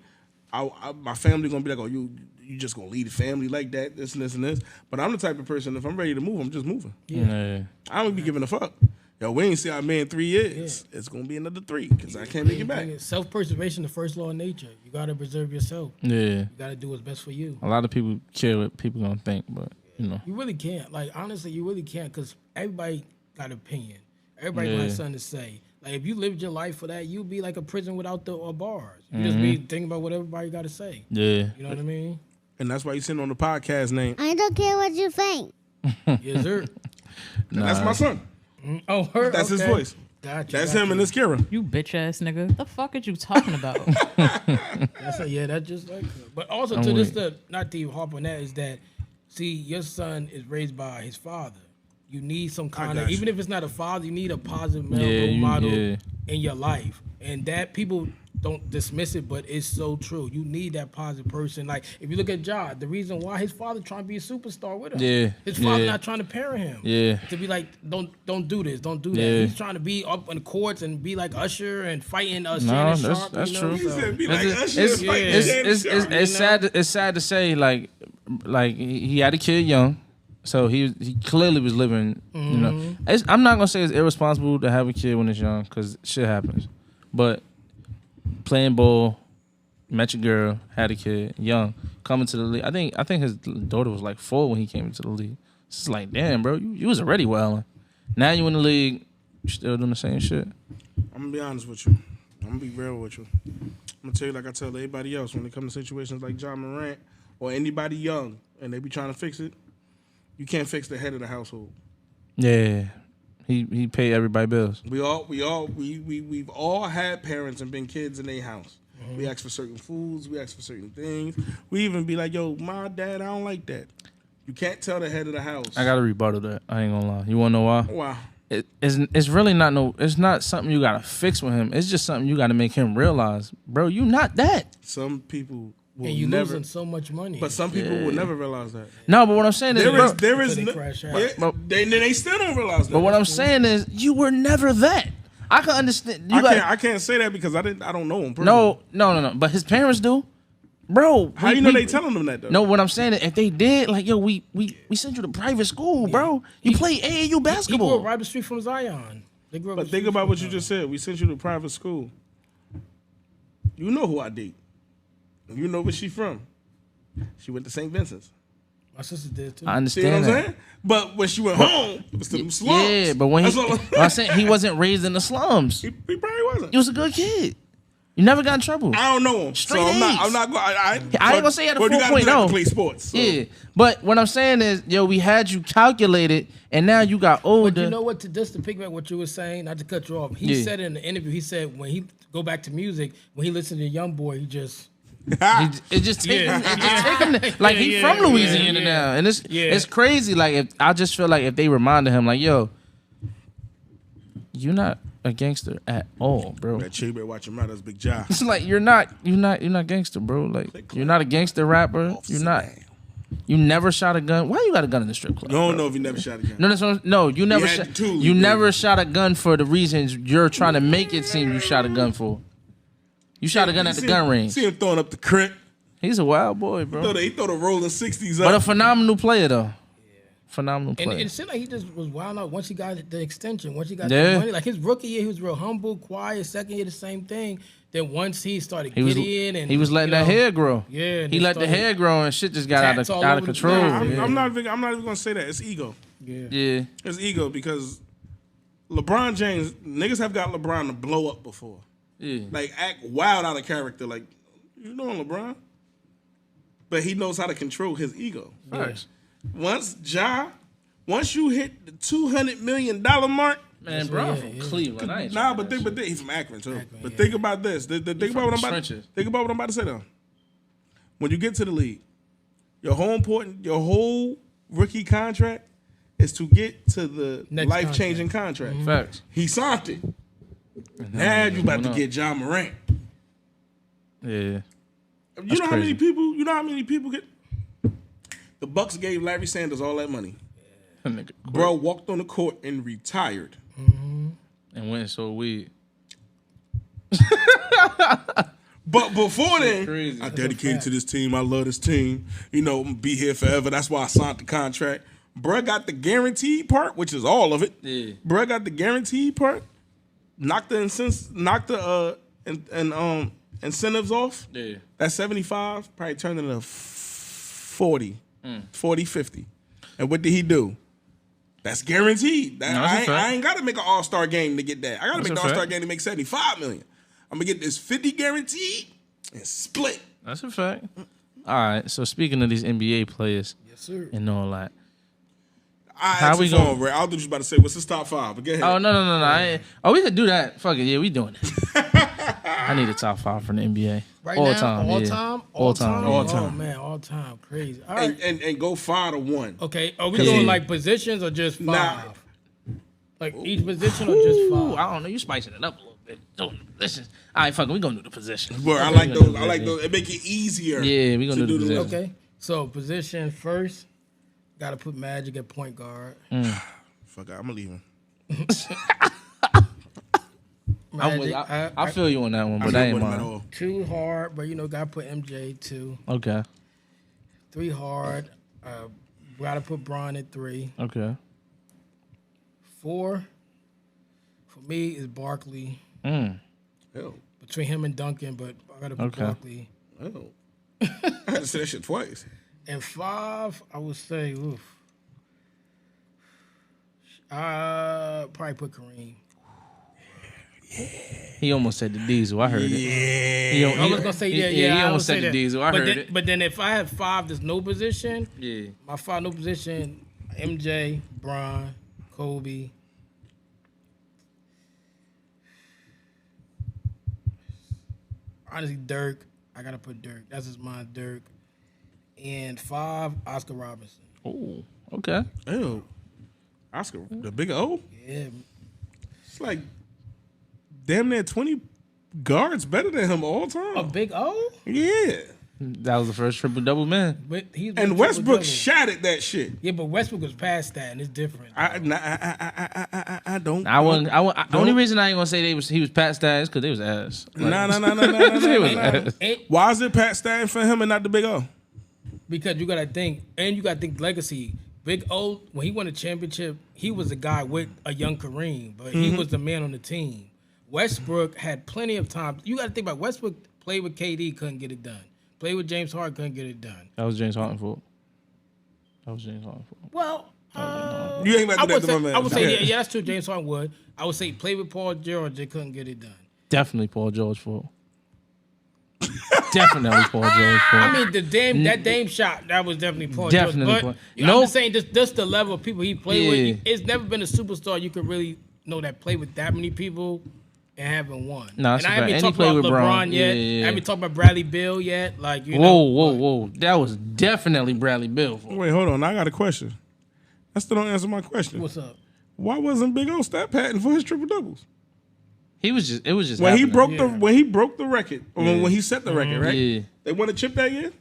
my family gonna be like, oh, you just gonna leave the family like that, this and this and this. But I'm the type of person, if I'm ready to move, I'm just moving. Yeah. I don't be giving a fuck. Yo, we ain't see our man 3 years. Yeah. It's gonna be another 3 because I can't make it back. Self-preservation, the first law of nature. You gotta preserve yourself. Yeah. You gotta do what's best for you. A lot of people care what people gonna think, but. You know. You really can't. Like, honestly, you really can't because everybody got an opinion. Everybody got something to say. Like, if you lived your life for that, you'd be like a prison without the bars. You just be thinking about what everybody got to say. Yeah. You know what I mean? And that's why you sitting on the podcast name. I don't care what you think. Yes, sir. That's my son. Oh, her? That's his voice. Gotcha. That's him and this Kira. You bitch ass nigga. The fuck are you talking about? That's just like her. But also, not to even harp on that, is that, see, your son is raised by his father. You need some kind of, even if it's not a father, you need a positive male role model in your life. And that people don't dismiss it, but it's so true. You need that positive person. Like, if you look at Ja, the reason why his father trying to be a superstar with him. Yeah. His father not trying to parent him. Yeah. To be like, don't do this, don't do that. Yeah. He's trying to be up in the courts and be like Usher and fighting Shannon Sharp. That's true. He said be like Usher. It's sad to say, like he had a kid young, so he clearly was living. You know, I'm not gonna say it's irresponsible to have a kid when it's young because shit happens, but playing ball, met your girl, had a kid, young, coming to the league. I think his daughter was like 4 when he came into the league. It's like, damn, bro, you was already wilding. Now you in the league, you still doing the same shit. I'm gonna be honest with you. I'm gonna be real with you. I'm gonna tell you like I tell everybody else when it comes to situations like John Morant or anybody young and they be trying to fix it. You can't fix the head of the household. Yeah. He paid everybody bills. We've all had parents and been kids in their house. We ask for certain foods. We ask for certain things. We even be like, yo, my dad, I don't like that. You can't tell the head of the house. I got to rebuttal that. I ain't gonna lie. You wanna know why? Wow. It's really it's not something you gotta fix with him. It's just something you gotta make him realize, bro, you not that. Some people will and you never, losing so much money. But some people will never realize that. No, but what I'm saying is they still don't realize that. But what I'm saying is you were never that. I can understand. I can't say that because I don't know him personally. No. But his parents do. Bro, how you know they telling them that though? No, what I'm saying is if they did, like, yo, we sent you to private school, bro. You play AAU basketball. He grew up right the street from Zion. But think about what you just said. We sent you to private school. You know who I date. You know where she from. She went to St. Vincent's. My sister did too. I understand. See what I'm saying? But when she went home, it was to them slums. Yeah, but when I'm saying he wasn't raised in the slums. He probably wasn't. He was a good kid. You never got in trouble. I don't know him, Straight so I'm A's. not going. I ain't gonna say he had a But you gotta do that 4.0. to play sports. So. Yeah, but what I'm saying is, yo, we had you calculated, and now you got older. But you know what? Just to piggyback what you were saying, not to cut you off. He said in the interview, he said when he go back to music, when he listened to Young Boy, he just It just take him like he from Louisiana now, and it's crazy. Like I just feel like if they reminded him, like, yo, you're not a gangster at all, bro. That chick better watch your mouth. That's Big Job. It's like you're not gangster, bro. Like you're not a gangster rapper. You're not. You never shot a gun. Why you got a gun in the strip club? You don't know if you never shot a gun. No, that's what, no. You never had shot. the tool, You you never did. shot a gun for the reasons you're trying to make it seem you shot a gun for. You shot a gun at the gun range. See him throwing up the crit. He's a wild boy, bro. He throw the rolling 60s But a up. phenomenal player, though. Phenomenal and player. it seemed like he just was wild out once he got the extension. Once he got Yeah. the money, like his rookie year, he was real humble, quiet. Second year, the same thing. Then once he started He was, getting in, and he was letting that hair grow. Yeah, he they let the started- hair grow and shit just got Tats all out of over the control. place. Yeah. I'm not even gonna say that. It's ego. Yeah. It's ego because LeBron James, niggas have got LeBron to blow up before. Yeah. Like act wild out of character. Like, you know LeBron. But he knows how to control his ego. First. Once you hit the $200 million mark, Man, bro, I'm from Cleveland. I ain't nah, trying but that shit. he's from Akron too. But think about this. Think about what I'm about. trenches. Think about what I'm about to say though. When you get to the league, your whole rookie contract is to get to the Next life-changing contract. Facts. He signed it. Now you about to get John Morant. Yeah. You That's know how many crazy. people? You know how many people get? The Bucks gave Larry Sanders all that money. That nigga quit Bro walked on the court and retired. and went so weird. But before then, crazy. I dedicated to this team. I love this team. You know, I'm gonna be here forever. That's why I signed the contract. Bruh got the guaranteed part, which is all of it. Yeah. Bruh got the guaranteed part. Knocked the incentives off. Yeah. That 75 probably turned into 40, 40, 50. And what did he do? That's guaranteed. No, that's a fact. I ain't got to make an all-star game to get that. I got to That's make a the all-star fact. game to make 75 million. I'm going to get this 50 guaranteed and split. That's a fact. All right. So speaking of these NBA players Yes, sir. and all that. How we we gonna- going, Ray? I thought you was about to say, what's his top five? But go ahead. Oh no. I ain't, we could do that. Fuck it. Yeah, we doing it. I need a top 5 from the NBA. Right all now, time. all yeah. time, All time. All yeah. time. Oh man, all time, crazy. All right, and go 5 to 1. okay. Are we 'Cause doing he- like positions or just 5? Nah. Like each position or just Ooh, 5? I don't know. You spicing it up a little bit. Listen. All right, fuck it. We gonna do the position. Bro, I Okay, like we gonna those. do I the like position. those. It make it easier. Yeah, we gonna to do the the position. Okay, so position first. Got to put Magic at point guard. Fuck, I'm gonna leave him. I'm with, Magic, I feel you on that one, but I'm that not ain't with him at mine. all. 2 hard, but got to put MJ 2. Okay. 3 hard. Got to put Bron at 3. Okay. 4 for me is Barkley. Mm. Hell, Between him and Duncan, but I got to put Okay. Barkley. hell. I had to say that shit twice. And 5, I would say, probably put Kareem. He almost said the Diesel. I heard it. Yeah. He, I was gonna say yeah. He I almost would say said the that. Diesel. I but heard then, it. But then if I had 5, there's no position. Yeah. My 5 no position: MJ, Bron, Kobe. Honestly, Dirk. I gotta put Dirk. That's just mine, Dirk. And 5, Oscar Robinson. Oh. Okay. Ew. Oscar, the big O? Yeah, It's like damn near 20 guards better than him all a time. big O. Yeah. That was the first triple double man. But he's been And Westbrook triple-double. shattered that shit. Yeah, but Westbrook was past that, and it's different. I don't. The only reason I ain't gonna say he was past that is because they was ass. Like, No. ass. Why is it Pat Stan for him and not the big O? Because you gotta think, and you gotta think legacy. Big O, when he won a championship, he was a guy with a young Kareem, but he was the man on the team. Westbrook had plenty of time. You gotta think about Westbrook played with KD, couldn't get it done. Played with James Harden, couldn't get it done. That was James Harden fault. Well, You ain't about to do that to my man. I would say, Okay. yeah, that's true. James Harden would. I would say played with Paul George, they couldn't get it done. Definitely Paul George fault. Definitely Paul George. I mean, that Dame shot, that was definitely Paul Definitely George. Paul- But I'm just saying, just the level of people he played with. It's never been a superstar you could really know that play with that many people and haven't won. No, and that's I a haven't fact. even And he talked about played with LeBron Bron. yet. Yeah. I haven't talked about Bradley Beal yet. Like, you know. Whoa. That was definitely Bradley Beal. Wait, hold on. I got a question. I still don't answer my question. What's up? Why wasn't Big O stat padding for his triple doubles? It was just When he happening. broke the record, or when he set the record, right? Yeah. They won a chip that year.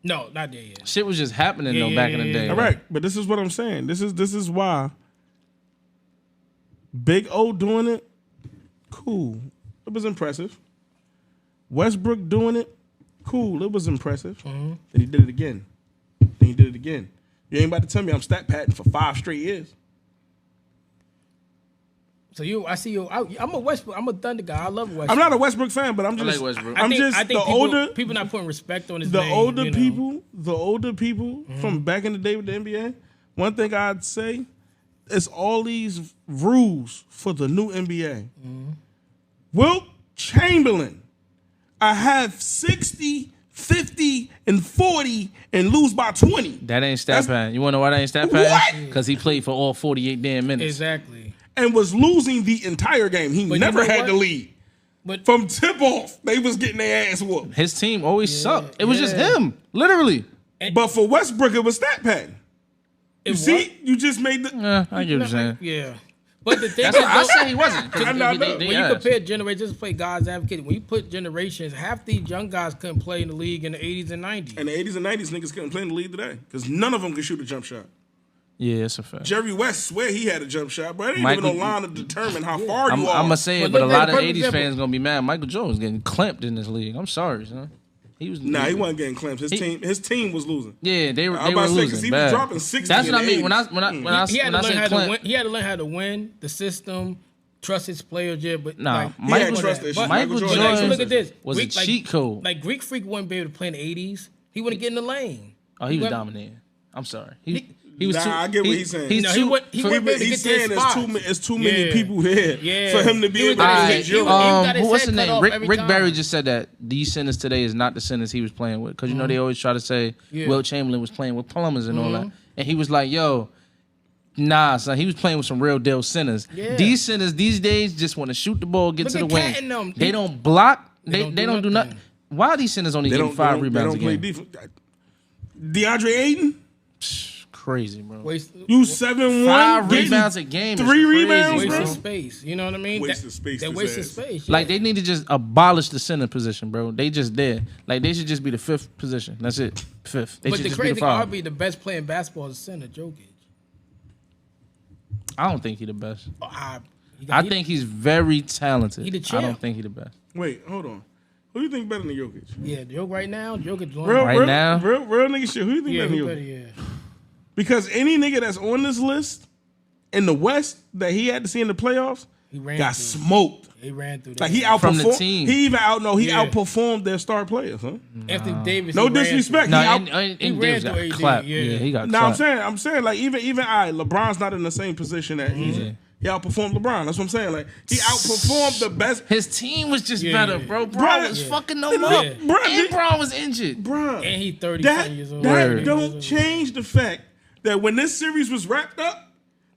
No, not there yet. Shit was just happening though back in the day. All right, but this is what I'm saying. This is why Big O doing it, cool. It was impressive. Westbrook doing it, cool. It was impressive. Then he did it again. You ain't about to tell me I'm stat padding for 5 straight years. So I see you. I'm a Westbrook. I'm a Thunder guy. I love Westbrook. I'm not a Westbrook fan, but I'm I just. like Westbrook. I'm just I think people not putting respect on his name. The older people from back in the day with the NBA. One thing I'd say is all these rules for the new NBA. Wilt Chamberlain, I have 60, 50, and 40 and lose by 20. That ain't stat pad. You want to know why that ain't stat What? pad? Because he played for all 48 damn minutes. Exactly. And was losing the entire game. He But never you know had what? the lead. But From tip off, they was getting their ass whooped. His team always sucked. It was just him, literally. But for Westbrook, it was stat pad. You it see, was- you just made the. I get what you're saying. Yeah. But the thing That's is, what I said he wasn't. 'Cause I know. they when you asked. compare generations, play God's advocate. When you put generations, half these young guys couldn't play in the league in the 80s and 90s. In the 80s and 90s, niggas couldn't play in the league today because none of them could shoot a jump shot. Yeah, it's a fact. Jerry West swear he had a jump shot, but it ain't Michael- even no line to determine how far I'm you are. going to say it, But but a look at lot the of perfect 80s example. fans going to be mad. Michael Jordan was getting clamped in this league. I'm sorry, son. He was Nah, he wasn't getting clamped. His team was losing. Yeah, they were I was about to say, losing. 'cause he bad. was dropping 60 That's in what I the mean. When 80s. He had to learn say how to clamp, win. He had to learn how to win the system, trust his players. Yeah, but Nah, like, He had Michael- trust issues. but- Michael but Jordan look at this. was a cheat code. Like Greek Freak wouldn't be able to play in the 80s. He wouldn't get in the lane. Oh, he was But- dominating. I'm sorry. He was Nah, too. I get what he's saying. He's No, too. he wouldn't be able to He's get to his saying spots. it's too many Yeah. people there Yeah. for him to be He able was- to He hit was- you. got his What's head the cut name? off Rick every Barry time. just said that these centers today is not the centers he was playing with, because you know they always try to say Yeah. Wilt Chamberlain was playing with plumbers and all that, and he was like, "Yo, nah, son, he was playing with some real deal centers. Yeah. These centers these days just want to shoot the ball, get Look to the at wing. Cat and them. They don't block. They don't don't do do nothing. nothing. Why are these centers only They getting don't, 5 they rebounds don't a play game? defense. DeAndre Ayton, Crazy, bro. you 7-1, 5 getting rebounds a game. is 3 crazy, rebounds, Wasted bro. bro. space. You know what I mean? Wasted space, That his wasted ass. space. Like yeah. they need to just abolish the center position, bro. They just there. Like they should just be the 5th position. That's it. 5th. They But should the just be the crazy 5. RB, the best player in basketball is center, Jokic. I don't think he the best. I I think he's very talented. He the I champ. don't think he the best. Wait, hold on. Who do you think better than Jokic? Yeah, Jokic right now, Jokic one. Right now? real nigga shit. Who do you think Yeah, better he than better, Jokic? yeah. Because any nigga that's on this list in the West that he had to see in the playoffs He ran got through. smoked. He ran through that. Like he From the outperformed. team. He even Yeah. outperformed their star players, huh? Anthony Davis. No he ran disrespect. through. No, He out- and he ran Davis got through AD, clapped. yeah. Yeah, he got No, clapped. I'm saying, like even LeBron's not in the same position that he's in. He outperformed LeBron. That's what I'm saying. Like he outperformed the best. His team was just Yeah. better, bro. Bruh, Bron was yeah. fucking no Yeah. up. Bruh, And Bron was injured. Bruh, And he 30 that years old. that Word. don't change the fact that when this series was wrapped up,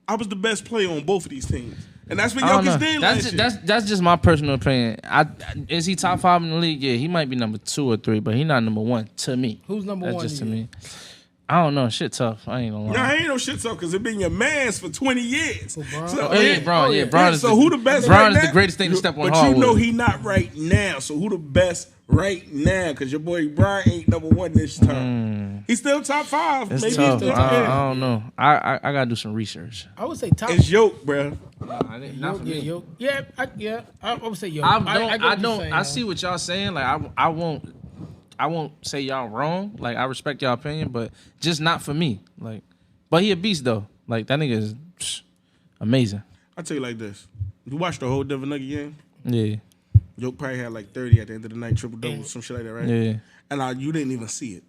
I was the best player on both of these teams, and that's what I don't know. Jokic did That's last just, year. that's just my personal opinion. Is he top 5 in the league? Yeah, he might be number 2 or 3, but he not number 1 to me. Who's number That's one just to to you? me. I don't know. Shit tough. I ain't gonna lie. Nah, ain't no shit so because it been your man's for 20 years. Bron? So, Oh yeah, Bron. Yeah, Bron is so who the best? Bron right is the now? greatest thing to step on But hardwood. you know he not right now. So who the best right now? Because your boy Bron ain't number 1 this time. He's still top 5. It's Maybe tough. he's still I top 10. don't know. I gotta do some research. I would say top. It's Yoke, bro. Not for me. I would say yo. I get what you're don't. saying, I though. see what y'all saying. Like I won't say y'all wrong. Like I respect y'all opinion, but just not for me. Like, but he a beast though. Like that nigga is amazing. I'll tell you like this. You watched the whole Denver Nugget game? Yeah, Yoke probably had like 30 at the end of the night, triple double, some shit like that, right? yeah. And you didn't even see it.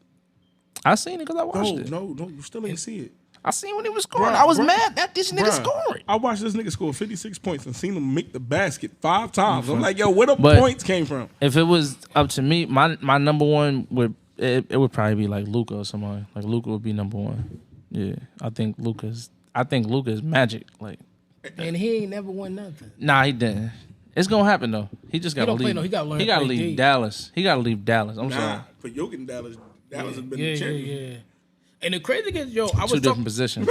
I seen it because I watched it. No, you still ain't see it. I seen when he was scoring. I was mad that this nigga Bruh, scoring. I watched this nigga score 56 points and seen him make the basket 5 times. I'm like, yo, where the But- points came from? If it was up to me, my number one would it would probably be like Luka or somebody. Like Luka would be number one. Yeah, I think Luka is magic. Like, And he ain't never won nothing. nah, he didn't. It's gonna happen though. He just got to don't play leave. no- he gotta learn He to got to play leave deep. Dallas. He got to leave Dallas. I'm Nah, sorry. for Jokic, Dallas has been Yeah, the yeah, champion. yeah. And the crazy thing is, yo, I Two was different talking. positions.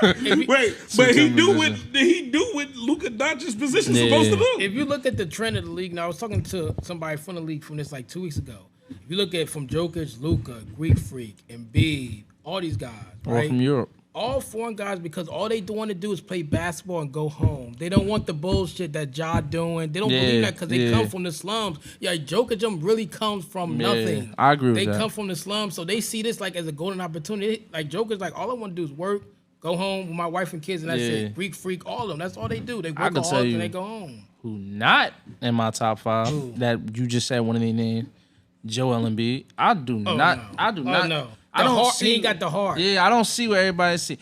Wait, but he different do positions. what Luka Doncic's position Yeah. supposed to do. If you look at the trend of the league, now I was talking to somebody from the league from this like 2 weeks ago. If you look at from Jokic, Luka, Greek Freak, Embiid, all these guys, All right? from Europe. All foreign guys, because all they want to do is play basketball and go home. They don't want the bullshit that Ja doing. They don't Yeah, believe that because they yeah. come from the slums. Yeah, Jokic them really comes from Yeah, nothing. I agree with They that. come from the slums, so they see this like as a golden opportunity. Like Jokic, like all I want to do is work, go home with my wife and kids, and that's Yeah. it. Greek Freak, all of them. That's all they do. They I work could tell hard you- and they go home. Who not in my top 5 that you just said one of their names, Joel Embiid. I do not. no. I do Oh, not. no. I The don't heart- see. he ain't got the heart. Yeah, I don't see what everybody see.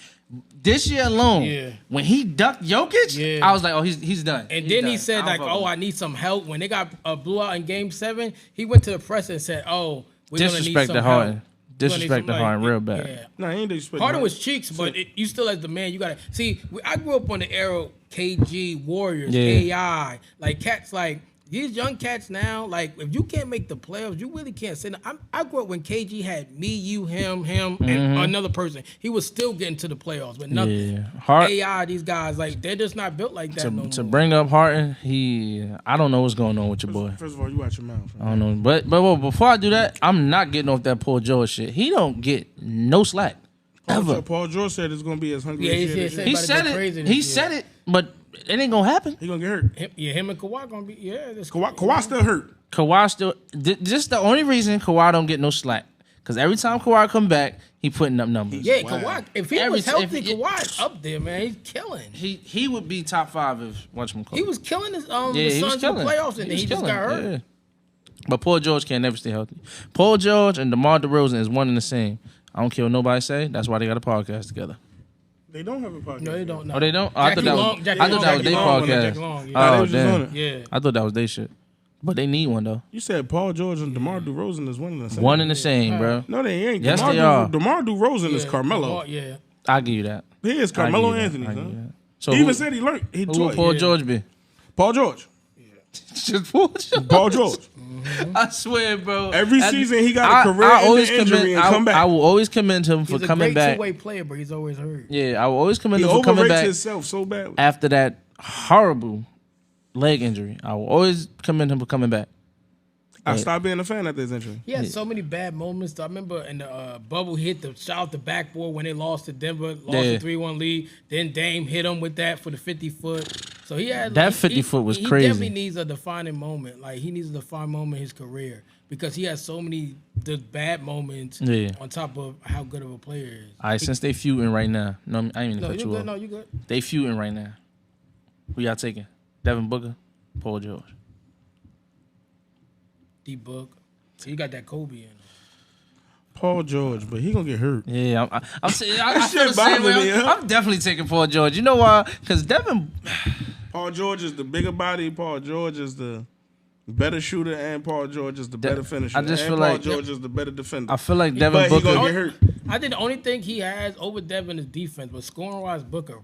This year alone, Yeah. when he ducked Jokic, Yeah. I was like, oh, he's done. And He's then done. he said don't like, fuck "Oh, with I him. need some help." When they got blew out in Game 7, he went to the press and said, "Oh, we're gonna need Disrespect some the help. Harden. We're gonna need Disrespect the somebody." Harden real bad. Yeah. Nah, he ain't disrespecting Harden Harden. was cheeks, but you still as the man, you gotta see. I grew up on the era of KG, Warriors, Yeah. AI, like cats like. These young cats now, like if you can't make the playoffs, you really can't say. I grew up when KG had me, you, him, and another person. He was still getting to the playoffs, but nothing. Yeah. AI, these guys, like they're just not built like that no To more. bring up Harden, I don't know what's going on with your boy. First of all, you watch your mouth. I don't know, but before I do that, I'm not getting off that Paul George shit. He don't get no slack ever. Paul George said it's gonna be as hungry Yeah, as he shit. said- He about to said go it. crazy this He year. said it, but it ain't gonna happen. He gonna get hurt. Him and Kawhi gonna be this Kawhi still hurt. Kawhi still. Just the only reason Kawhi don't get no slack, because every time Kawhi come back, he putting up numbers. Yeah, Wow. Kawhi. If he Every was t- healthy, if- Kawhi's up there, man. He's killing. He would be top 5 if watchman. He was killing his Yeah, the he was Suns in the killing. playoffs, and then was he just killing, got hurt. yeah. But Paul George can't never stay healthy. Paul George and DeMar DeRozan is one and the same. I don't care what nobody say. That's why they got a podcast together. They don't have a podcast. No, they don't. No. Oh, they don't? Oh, I thought that was. Jackie I thought that was Long, their Jackie Long, podcast. Jackie Long, yeah. Nah, they Oh was just on damn! it. Yeah. I thought that was their shit. But they need one though. You said Paul George and DeMar DeRozan is one of the same. One and the same, bro. No, they ain't. Yes, DeMar they are. DeMar DeRozan is Yeah, Carmelo. Yeah. I give you that. He is I give Carmelo you that. Anthony. I give Huh? you that. So He who, even said he learned. He who would taught. Paul George be? Paul George. Just Paul George. Paul George. I swear, bro. Every At- season he got a career-ending injury and come back. I will always commend him for He's a coming great back. two-way player, but he's always hurt. Yeah, I will always commend He him for coming overrates back himself so badly. after that horrible leg injury. I will always commend him for coming back. I stopped being a fan after his injury. He had so many bad moments. I remember in the bubble, he hit the shot out the backboard when they lost to Denver, lost Yeah. the 3-1 lead. Then Dame hit him with that for the 50-foot. So he had That 50-foot was he crazy. definitely needs a defining moment. Like he needs a defining moment in his career because he has so many the bad moments Yeah. on top of how good of a player he is. All right, since they feuding right now. No, I ain't even No, cut you you good. off. No, you good. They feuding right now. Who y'all taking? Devin Booker, Paul George. D-Book. So you got that Kobe in him. Paul George, but he gonna get hurt. Yeah, I feel the shit same way. bothering me, huh? I'm definitely taking Paul George. You know why? Because Devin, Paul George is the bigger body. Paul George is the better shooter, and Paul George is the better finisher. I just and feel Paul like- George is the better defender. I feel like Devin but he Booker. gonna get hurt. I think the only thing he has over Devin is defense, but scoring-wise, Booker.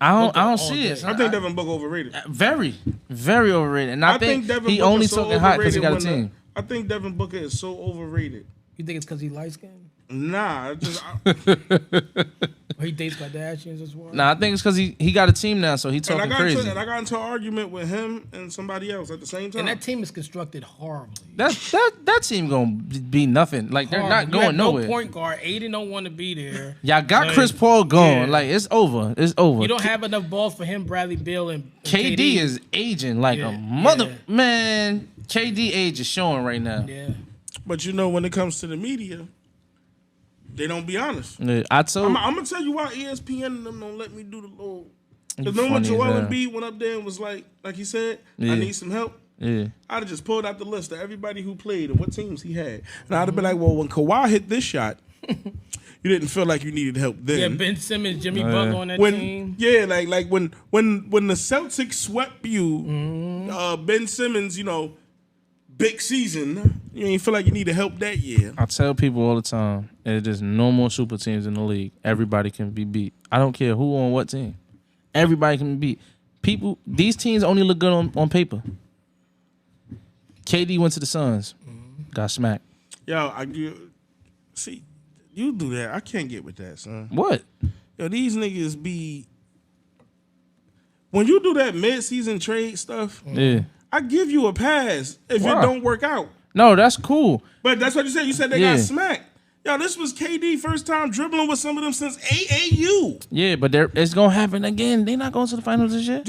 I Booker don't all see day. it. I think Devin Booker overrated. Very, very overrated. And I think Devin he Booker only so talking hot because he got a overrated when team. I think Devin Booker is so overrated. You think it's because he light-skinned? Nah, it's just Or he dates Kardashians as well? Nah, I think it's because he got a team now, so he and I talking got crazy. into, and I got into an argument with him and somebody else at the same time. And that team is constructed horribly. That team gonna be nothing. Like they're Horrible. not You going have no nowhere. point guard. Aiden don't want to be there. Y'all got Like, Chris Paul gone. yeah. Like it's over. It's over. You don't have enough balls for him, Bradley Beal, and KD is aging like Yeah, a mother yeah. man. KD age is showing right now. Yeah. But you know, when it comes to the media, they don't be honest. Yeah, I told. I'm gonna tell you why ESPN and them don't let me do the little. You Because then when funny as Joel hell. Embiid went up there and was like he said, Yeah. I need some help. Yeah, I'd have just pulled out the list of everybody who played and what teams he had, and I'd have been like, well, when Kawhi hit this shot, you didn't feel like you needed help then. Yeah, Ben Simmons, Jimmy Butler on that when team. yeah, like when the Celtics swept you, Ben Simmons, big season, you ain't feel like you needed help that year. I tell people all the time, there's no more super teams in the league. Everybody can be beat. I don't care who on what team. Everybody can be beat. These teams only look good on paper. KD went to the Suns, got smacked. Yo, you do that. I can't get with that, son. What? Yo, these niggas be when you do that mid-season trade stuff. Yeah. I give you a pass if Why? it don't work out. No, that's cool. But that's what you said. You said they got smacked. Yo, this was KD first time dribbling with some of them since AAU. Yeah, but it's gonna happen again. They not going to the finals this year.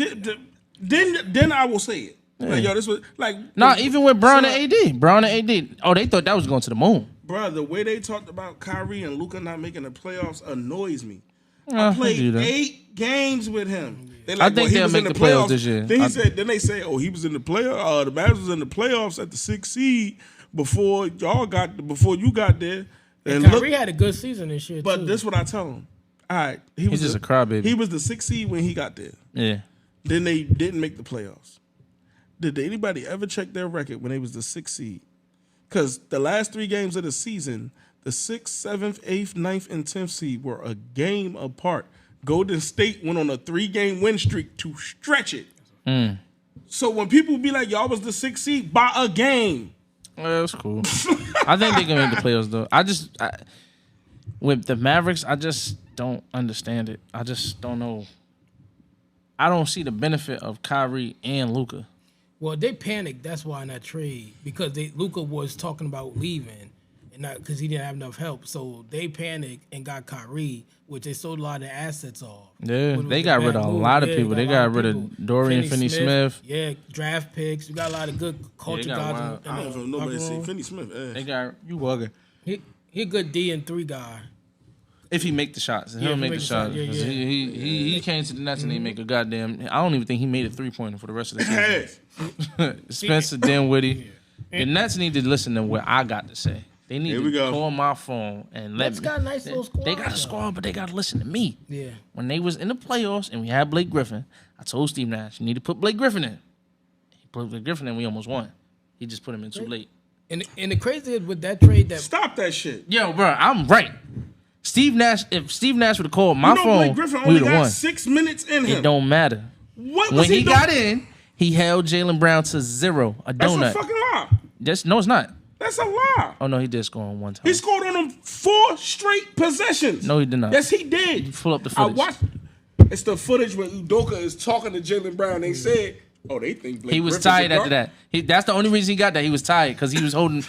Then I will say it. Yeah. Like, yo, this was like Even with Brown and AD. Brown and AD. Oh, they thought that was going to the moon. Bro, the way they talked about Kyrie and Luka not making the playoffs annoys me. I I played do that. 8 games with him. They I think they'll make the playoffs this year. Then they say, he was in the playoffs. The Mavs was in the playoffs at the 6th seed before you got there. And Kyrie had a good season this year, but too. this is what I tell him. All right, He's just a crybaby. He was the 6th seed when he got there. Yeah. Then they didn't make the playoffs. Did anybody ever check their record when they was the 6th seed? Because the last 3 games of the season, the 6th, 7th, 8th, 9th, and 10th seed were a game apart. Golden State went on a 3-game win streak to stretch it. So when people be like, y'all was the 6th seed by a game. Well, that's cool. I think they can make the playoffs, though. With the Mavericks, I just don't understand it. I just don't know. I don't see the benefit of Kyrie and Luka. Well, they panicked. That's why in that trade, because Luka was talking about leaving, and not because he didn't have enough help. So they panicked and got Kyrie, which they sold a lot of their assets off. Yeah, they got rid of a lot of people. They got rid of Dorian Finney-Smith. Yeah, draft picks. You got a lot of good culture guys. I don't know nobody say Finney-Smith. They got you bugging. He a good D and 3 guy. If he make the shots, he'll make the shots. Yeah. He came to the Nets and he make a goddamn. I don't even think he made a 3-pointer for the rest of the season. Spencer Dinwiddie. The Nets need to listen to what I got to say. They need to call my phone and let me. Got a nice little squad. They got a squad, but they got to listen to me. Yeah. When they was in the playoffs and we had Blake Griffin, I told Steve Nash, you need to put Blake Griffin in. He put Blake Griffin in, we almost won. He just put him in too late. And the crazy is with that trade that Stop that shit. Yo, bro, I'm right. Steve Nash, if Steve Nash would have called my phone, Blake Griffin we only would have got won. 6 minutes in him. It don't matter. What when was he doing? got in, he held Jaylen Brown to 0, a That's donut. a fucking lie. No, it's not. That's a lie. Oh no, he did score on one time. He scored on him 4 straight possessions. No, he did not. Yes, he did. Pull up the I footage. watched. It's the footage when Udoka is talking to Jaylen Brown. They said, they think Blake He was Griffin's tired a after guard. that. That's the only reason he got that. He was tired because he was holding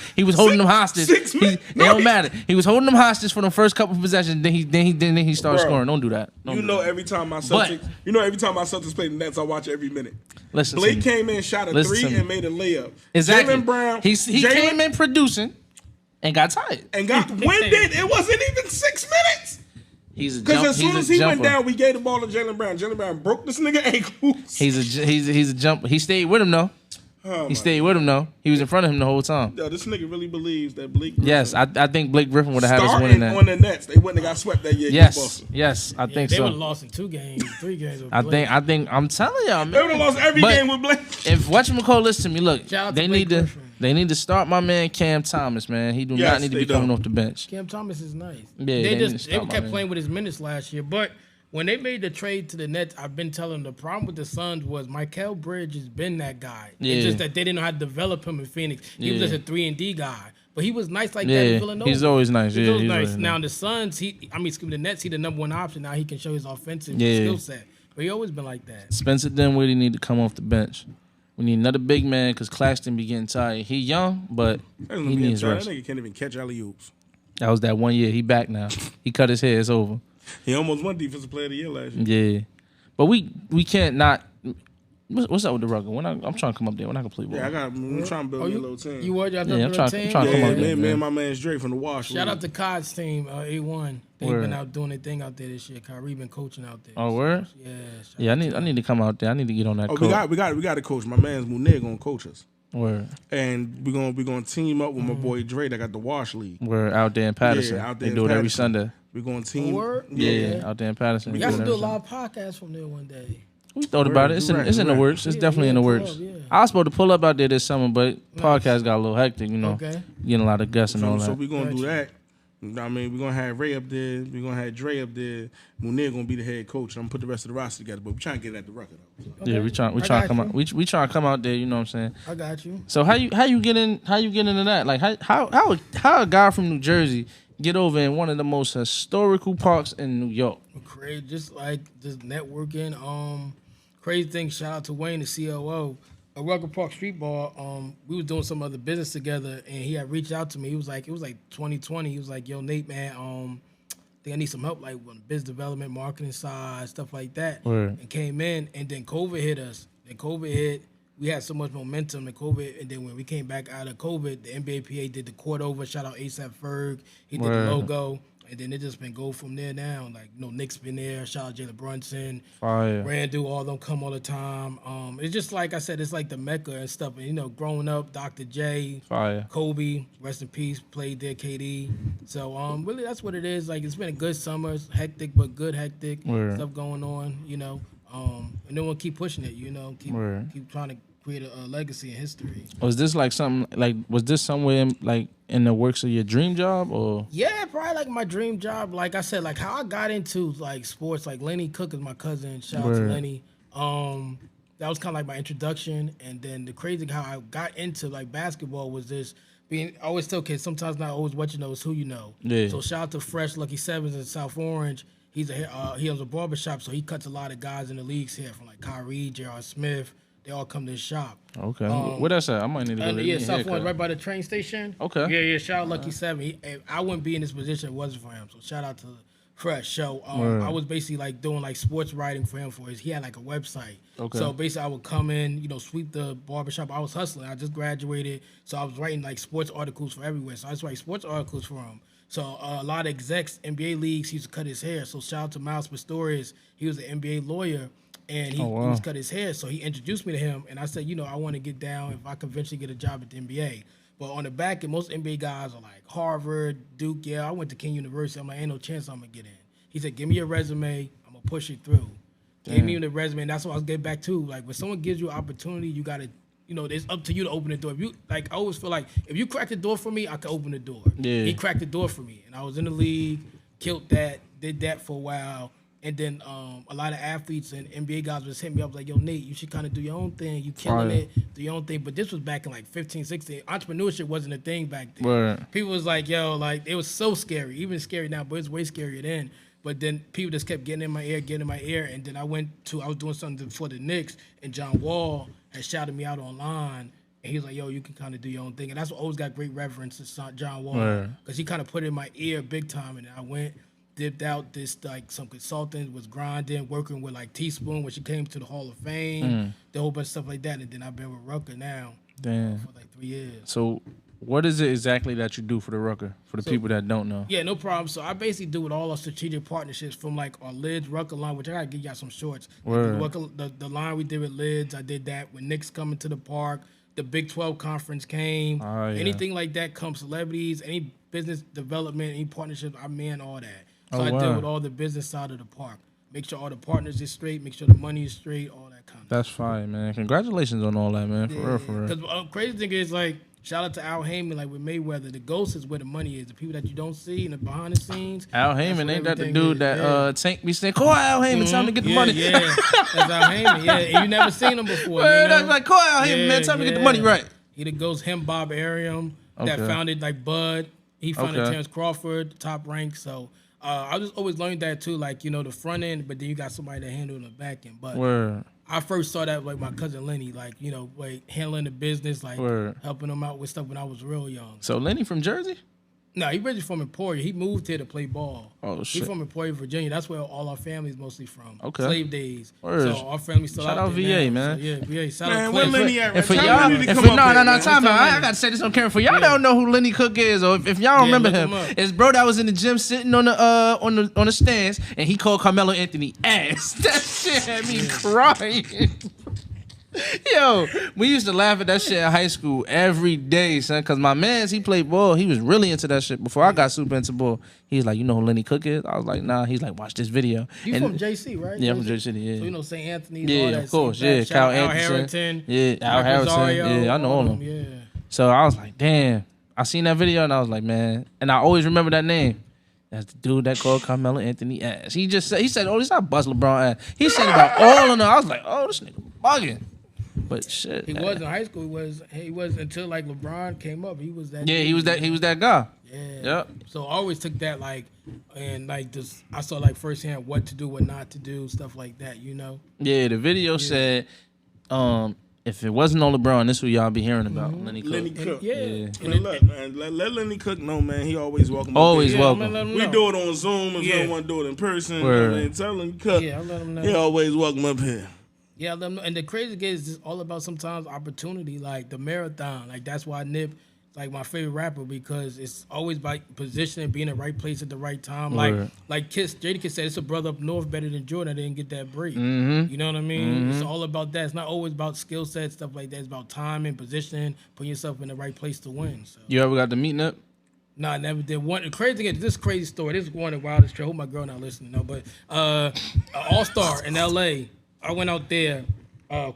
them hostage. 6 minutes. It don't matter. He was holding them hostage for the first couple of possessions. Then he started Bro, scoring. Don't do that. Every time my Celtics play the Nets, I watch every minute. Listen, Blake came in, shot a 3 and made a layup. Exactly. Jaylen Brown. He came in producing and got tired. and got winded. It wasn't even 6 minutes. He's a Because as soon as he jumper. went down, we gave the ball to Jaylen Brown. Jaylen Brown broke this nigga ankles. He's a jumper. He stayed with him though. Oh, He stayed with him though. He was in front of him the whole time. Yo, this nigga really believes that Blake Griffin Yes, I think Blake Griffin would have had us winning starting that. on the Nets. They wouldn't have got swept that year. Yes, I think they would so. have lost in 2 games, 3 games. With I Blake. think I'm telling y'all, They would have man. lost every But game with Blake. If whatchamacallit, listen to me, look, Shout out to they Blake need to Griffin. they need to start my man Cam Thomas, man. He do Yes, not need to they be coming don't. off the bench. Cam Thomas is nice. Yeah, they they need to they stop my kept man. playing with his minutes last year, but when they made the trade to the Nets, I've been telling them the problem with the Suns was Mikal Bridge has been that guy. Yeah. It's just that they didn't know how to develop him in Phoenix. He was Yeah. just a 3-and-D guy, but he was nice like that Yeah, in Villanova. he's always nice. He's Yeah, always he's nice. always Now nice. the Suns, the Nets, he the number 1 option. Now he can show his offensive Yeah. skill set, but he always been like that. Spencer Dinwiddie need to come off the bench. We need another big man because Claxton be getting tired. He young, but he needs That rest. nigga can't even catch alley oops. That was that 1 year. He back now. He cut his hair. It's over. He almost won Defensive Player of the Year last year. Yeah, but we can't not. What's up with the Rucker? I'm trying to come up there. When I can play ball. Yeah, I'm trying to build me a little team. You were y'all Yeah, I'm trying team? to come yeah, up there. me and my man Dre from the Wash. Shout out to Cod's team, A1. They've Word. been out doing their thing out there this year. Kyrie been coaching out there. Oh, word? Yeah. shout Yeah, out I need to come out there. I need to get on that Oh, court. we got a coach. My man's Munir gonna coach us, Word. and we're gonna team up with my boy Dre that got the Wash League. We're out there in Patterson. Yeah, out there They in do it every Patterson. Sunday. We're going team. Word? Yeah, out there in Patterson. We got to do a live podcast from there one day. We thought about it. It's in the works. It's definitely in the works. I was supposed to pull up out there this summer, but podcast got a little hectic, you know. Okay. Getting a lot of guests and all that. So we're going to do that. I mean, we're going to have Ray up there. We're going to have Dre up there. Munir going to be the head coach. I'm going to put the rest of the roster together, but we're trying to get it at the Rucker, though. So. Okay. Yeah, we trying to come out. We trying to come out there, you know what I'm saying? I got you. So how you get into that? Like how a guy from New Jersey get over in one of the most historical parks in New York? Crazy, just networking. Crazy thing, shout out to Wayne, the COO. At Rucker Park Street Bar, we was doing some other business together, and he had reached out to me. He was like, it was like 2020. He was like, yo, Nate, man, I think I need some help, like on the business development, marketing side, stuff like that. Word. And came in, and then COVID hit us. Then COVID hit. We had so much momentum in COVID, and then when we came back out of COVID, the NBAPA did the court over. Shout out ASAP Ferg. He did the logo. And then it just been go from there now. Like, Nick's been there. Shout out Jalen Brunson. Fire. Randu, all them come all the time. It's just like I said, it's like the Mecca and stuff. And, growing up, Dr. J, Fire. Kobe, rest in peace, played there, KD. So, really, that's what it is. Like, it's been a good summer. It's hectic, but good hectic. Word. Stuff going on, And then we'll keep pushing it, Keep trying to create a legacy in history. Was this like something, like, was this somewhere in the works of your dream job, or? Yeah, probably like my dream job. Like I said, like how I got into like sports, like Lenny Cook is my cousin. Shout out to Lenny. That was kind of like my introduction. And then the crazy how I got into like basketball was this being, I always tell kids, sometimes not always what you know is who you know. Yeah. So shout out to Fresh Lucky Sevens in South Orange. He owns a barbershop, so he cuts a lot of guys in the leagues here, from like Kyrie, J.R. Smith. They all come to his shop. Okay. Where that's at? I might need to go there. Yeah, South Orange, right by the train station. Okay. Yeah. Shout out Lucky Seven. I wouldn't be in this position if it wasn't for him. So shout out to Fresh. So I was basically like doing like sports writing for him he had like a website. Okay. So basically I would come in, sweep the barbershop. I was hustling. I just graduated. So I was writing like sports articles for everywhere. So I was writing sports articles for him. So a lot of execs, NBA leagues, he used to cut his hair. So shout out to Miles Pistorius. He was an NBA lawyer. And he was cut his hair, so he introduced me to him. And I said, I want to get down if I can eventually get a job at the NBA. But on the back end, most NBA guys are like Harvard, Duke. Yeah, I went to King University. I'm like, ain't no chance I'm going to get in. He said, give me your resume. I'm going to push it through. Gave me the resume, and that's what I was getting back to. Like, when someone gives you an opportunity, you got to, it's up to you to open the door. If you, like, I always feel like if you crack the door for me, I can open the door. Yeah. He cracked the door for me. And I was in the league, killed that, did that for a while. And then a lot of athletes and NBA guys was hitting me up like, yo, Nate, you should kind of do your own thing. You killing it, do your own thing. But this was back in like 15, 16. Entrepreneurship wasn't a thing back then. Word. People was like, yo, like, it was so scary. Even scary now, but it's way scarier then. But then people just kept getting in my ear. And then I was doing something for the Knicks, and John Wall had shouted me out online. And he was like, yo, you can kind of do your own thing. And that's what always got great reference to John Wall. Because he kind of put it in my ear big time. And I went, dipped out this, like, some consultant, was grinding, working with, like, Teaspoon when she came to the Hall of Fame, the whole bunch of stuff like that. And then I've been with Rucker now for like 3 years. So what is it exactly that you do for the Rucker, for the people that don't know? Yeah, no problem. So I basically do with all our strategic partnerships from, like, our Lids Rucker line, which I got to give y'all some shorts. Like, the line we did with Lids, I did that. When Knicks coming to the park, the Big 12 conference came. Anything like that comes, celebrities, any business development, any partnerships, I'm in all that. So I deal with all the business side of the park. Make sure all the partners is straight. Make sure the money is straight. All that kind of stuff. That's fine, man. Congratulations on all that, man. For real. Because crazy thing is, like, shout out to Al Heyman, like with Mayweather. The ghost is where the money is. The people that you don't see in the behind the scenes. Al Heyman, ain't that the dude that Tank be saying, call Al Heyman, tell him to get the money. Yeah, that's Al Heyman. Yeah, and you never seen him before. That's like, call Al Heyman, man, tell him to get the money right. He the ghost, him, Bob Arium, that founded, like, Bud. He founded Terrence Crawford, the top rank. So I just always learned that too, like, the front end, but then you got somebody to handle the back end. But I first saw that like my cousin Lenny, like, like handling the business, like helping him out with stuff when I was real young. So Lenny from Jersey? No, he originally from Emporia. He moved here to play ball. Oh, shit. He's from Emporia, Virginia. That's where all our family's mostly from. Okay. Slave days. Word. So our family's still Shout out out there VA, now. man. So, yeah, VA. Shout Man, out where Clay. Lenny at? And for Tell y'all, Lenny to and come for, up no, here, no, man. time out. I gotta say this on camera. For y'all don't know who Lenny Cook is, or if y'all don't remember him, it's bro that was in the gym sitting on the stands, and he called Carmelo Anthony ass. That shit had me crying. Yo, we used to laugh at that shit in high school every day, son. Cause my man, he played ball. He was really into that shit before I got super into ball. He's like, you know who Lenny Cook is? I was like, nah. He's like, watch this video. You from JC, right? Yeah, I'm from JC. Yeah. So you know St. Anthony. Yeah, all that of course. St. Yeah, Pat, Cal Al Anderson. Harrington. Yeah, Al Harrington. Rosario, Yeah, I know all of them. Yeah. So I was like, damn. I seen that video and I was like, man. And I always remember that name. That's the dude that called Carmelo Anthony ass. He said, oh, this not bust LeBron ass. He said about all of them. I was like, oh, this nigga bugging. But shit. He was in high school. He was until like LeBron came up. He was that. Yeah, dude. he was that guy. Yeah. Yep. So I always took that and just I saw like firsthand what to do, what not to do, stuff like that. You know. Yeah, the video said, if it wasn't on LeBron, this is what y'all be hearing about. Lenny Cook. Lenny Cook. Yeah. Man, look, man, let Lenny Cook know, man. He always welcome. Always up here. welcome. I'm gonna let him We know. do it on Zoom if Yeah. you don't want to do it in person. Word. I mean, tell Lenny Cook. Yeah, I'll let him know. He always welcome up here. Yeah, let them know. And the crazy thing is just all about sometimes opportunity, like the marathon. Like that's why Nip is like my favorite rapper because it's always by positioning, being in the right place at the right time. Word. Like Jadakiss said, it's a brother up north better than Jordan. I didn't get that break. Mm-hmm. You know what I mean? It's all about that. It's not always about skill set, stuff like that. It's about timing, positioning, putting yourself in the right place to win. So. You ever got to meet Nip? No, I never did. One the crazy thing is this crazy story. This is one of the wildest trip. I hope my girl not listening, no. But All-Star in LA. I went out there,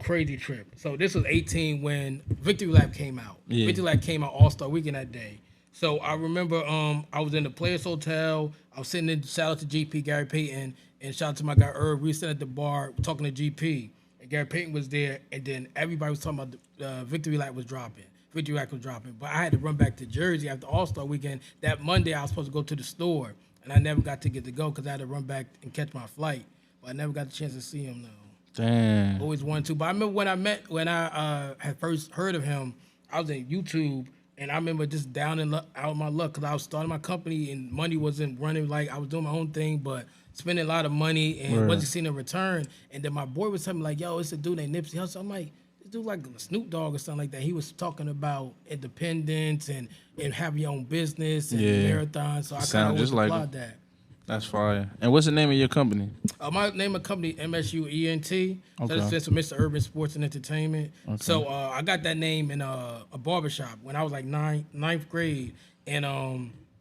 crazy trip. So this was 18 when Victory Lap came out. Yeah. Victory Lap came out All-Star Weekend that day. So I remember I was in the Players Hotel. I was sitting in, shout out to GP, Gary Payton, and shout out to my guy Herb. We were sitting at the bar talking to GP. And Gary Payton was there, and then everybody was talking about the Victory Lap was dropping. Victory Lap was dropping. But I had to run back to Jersey after All-Star Weekend. That Monday, I was supposed to go to the store, and I never got to get to go because I had to run back and catch my flight. But I never got the chance to see him, though. Damn. Always wanted to. But I remember when I had first heard of him, I was in YouTube, and I remember just down and out of my luck because I was starting my company and money wasn't running. Like I was doing my own thing, but spending a lot of money and Word. wasn't seeing a return. And then my boy was telling me like, "Yo, it's a dude named Nipsey Hussle." I'm like, "This dude like Snoop Dogg or something like that." He was talking about independence and having your own business and Yeah. marathon. So I kind Sound of just always like applaud that. That's fire. And what's the name of your company? My name of company MSU ENT. So Okay. that stands for Mr. Urban Sports and Entertainment. So I got that name in a barbershop when I was like ninth grade. And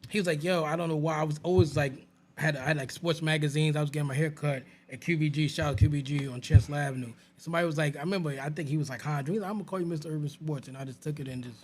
he was like, "Yo, I don't know why I was always like I had like sports magazines. I was getting my hair cut at QBG. Shout out QBG on Chancellor Avenue. Somebody was like, I think he was like, "Hi, Dream. I'm gonna call you Mr. Urban Sports," and I just took it and just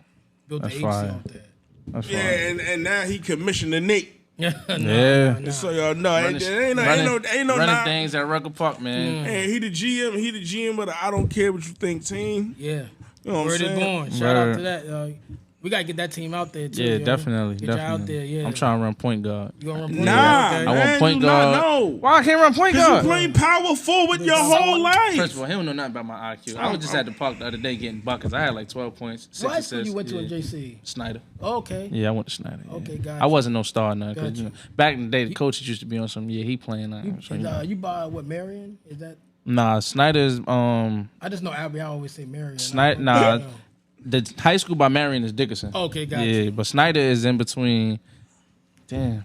built the That's agency fire. off that. That's Yeah, fire. and now he commissioned the Nick. Yeah. Yeah. So y'all know, ain't no running nah. things at Rucker Park, man. Hey, he the GM. He the GM of the I don't care what you think team. Yeah. You know what Where I'm it saying? going? Shout out Word. to that. We gotta get that team out there too. Yeah, yo. definitely. Get definitely. you out there. Yeah. I'm trying to run point guard. You gonna run point Nah, guard? Okay. I want man, point you not guard. know. Why I can't run point Cause you guard? played power forward your whole life. First of all, he don't know nothing about my IQ. I was just at the park the other day getting buckets. I had like 12 points, 6 What high school assists. you went to Yeah. in JC? Snyder. Oh, okay. Yeah, I went to Snyder. Yeah. Okay, gotcha. I wasn't no star now because Gotcha. back in the day the coaches used to be on some. Yeah, he playing now. So, you know. You buy what Marion? Is that? Nah, Snyder's I just know Albie. I always say Marion. Snyder. I Nah, don't know. the high school by Marion is Dickerson. Okay, gotcha. Yeah, but Snyder is in between. Damn.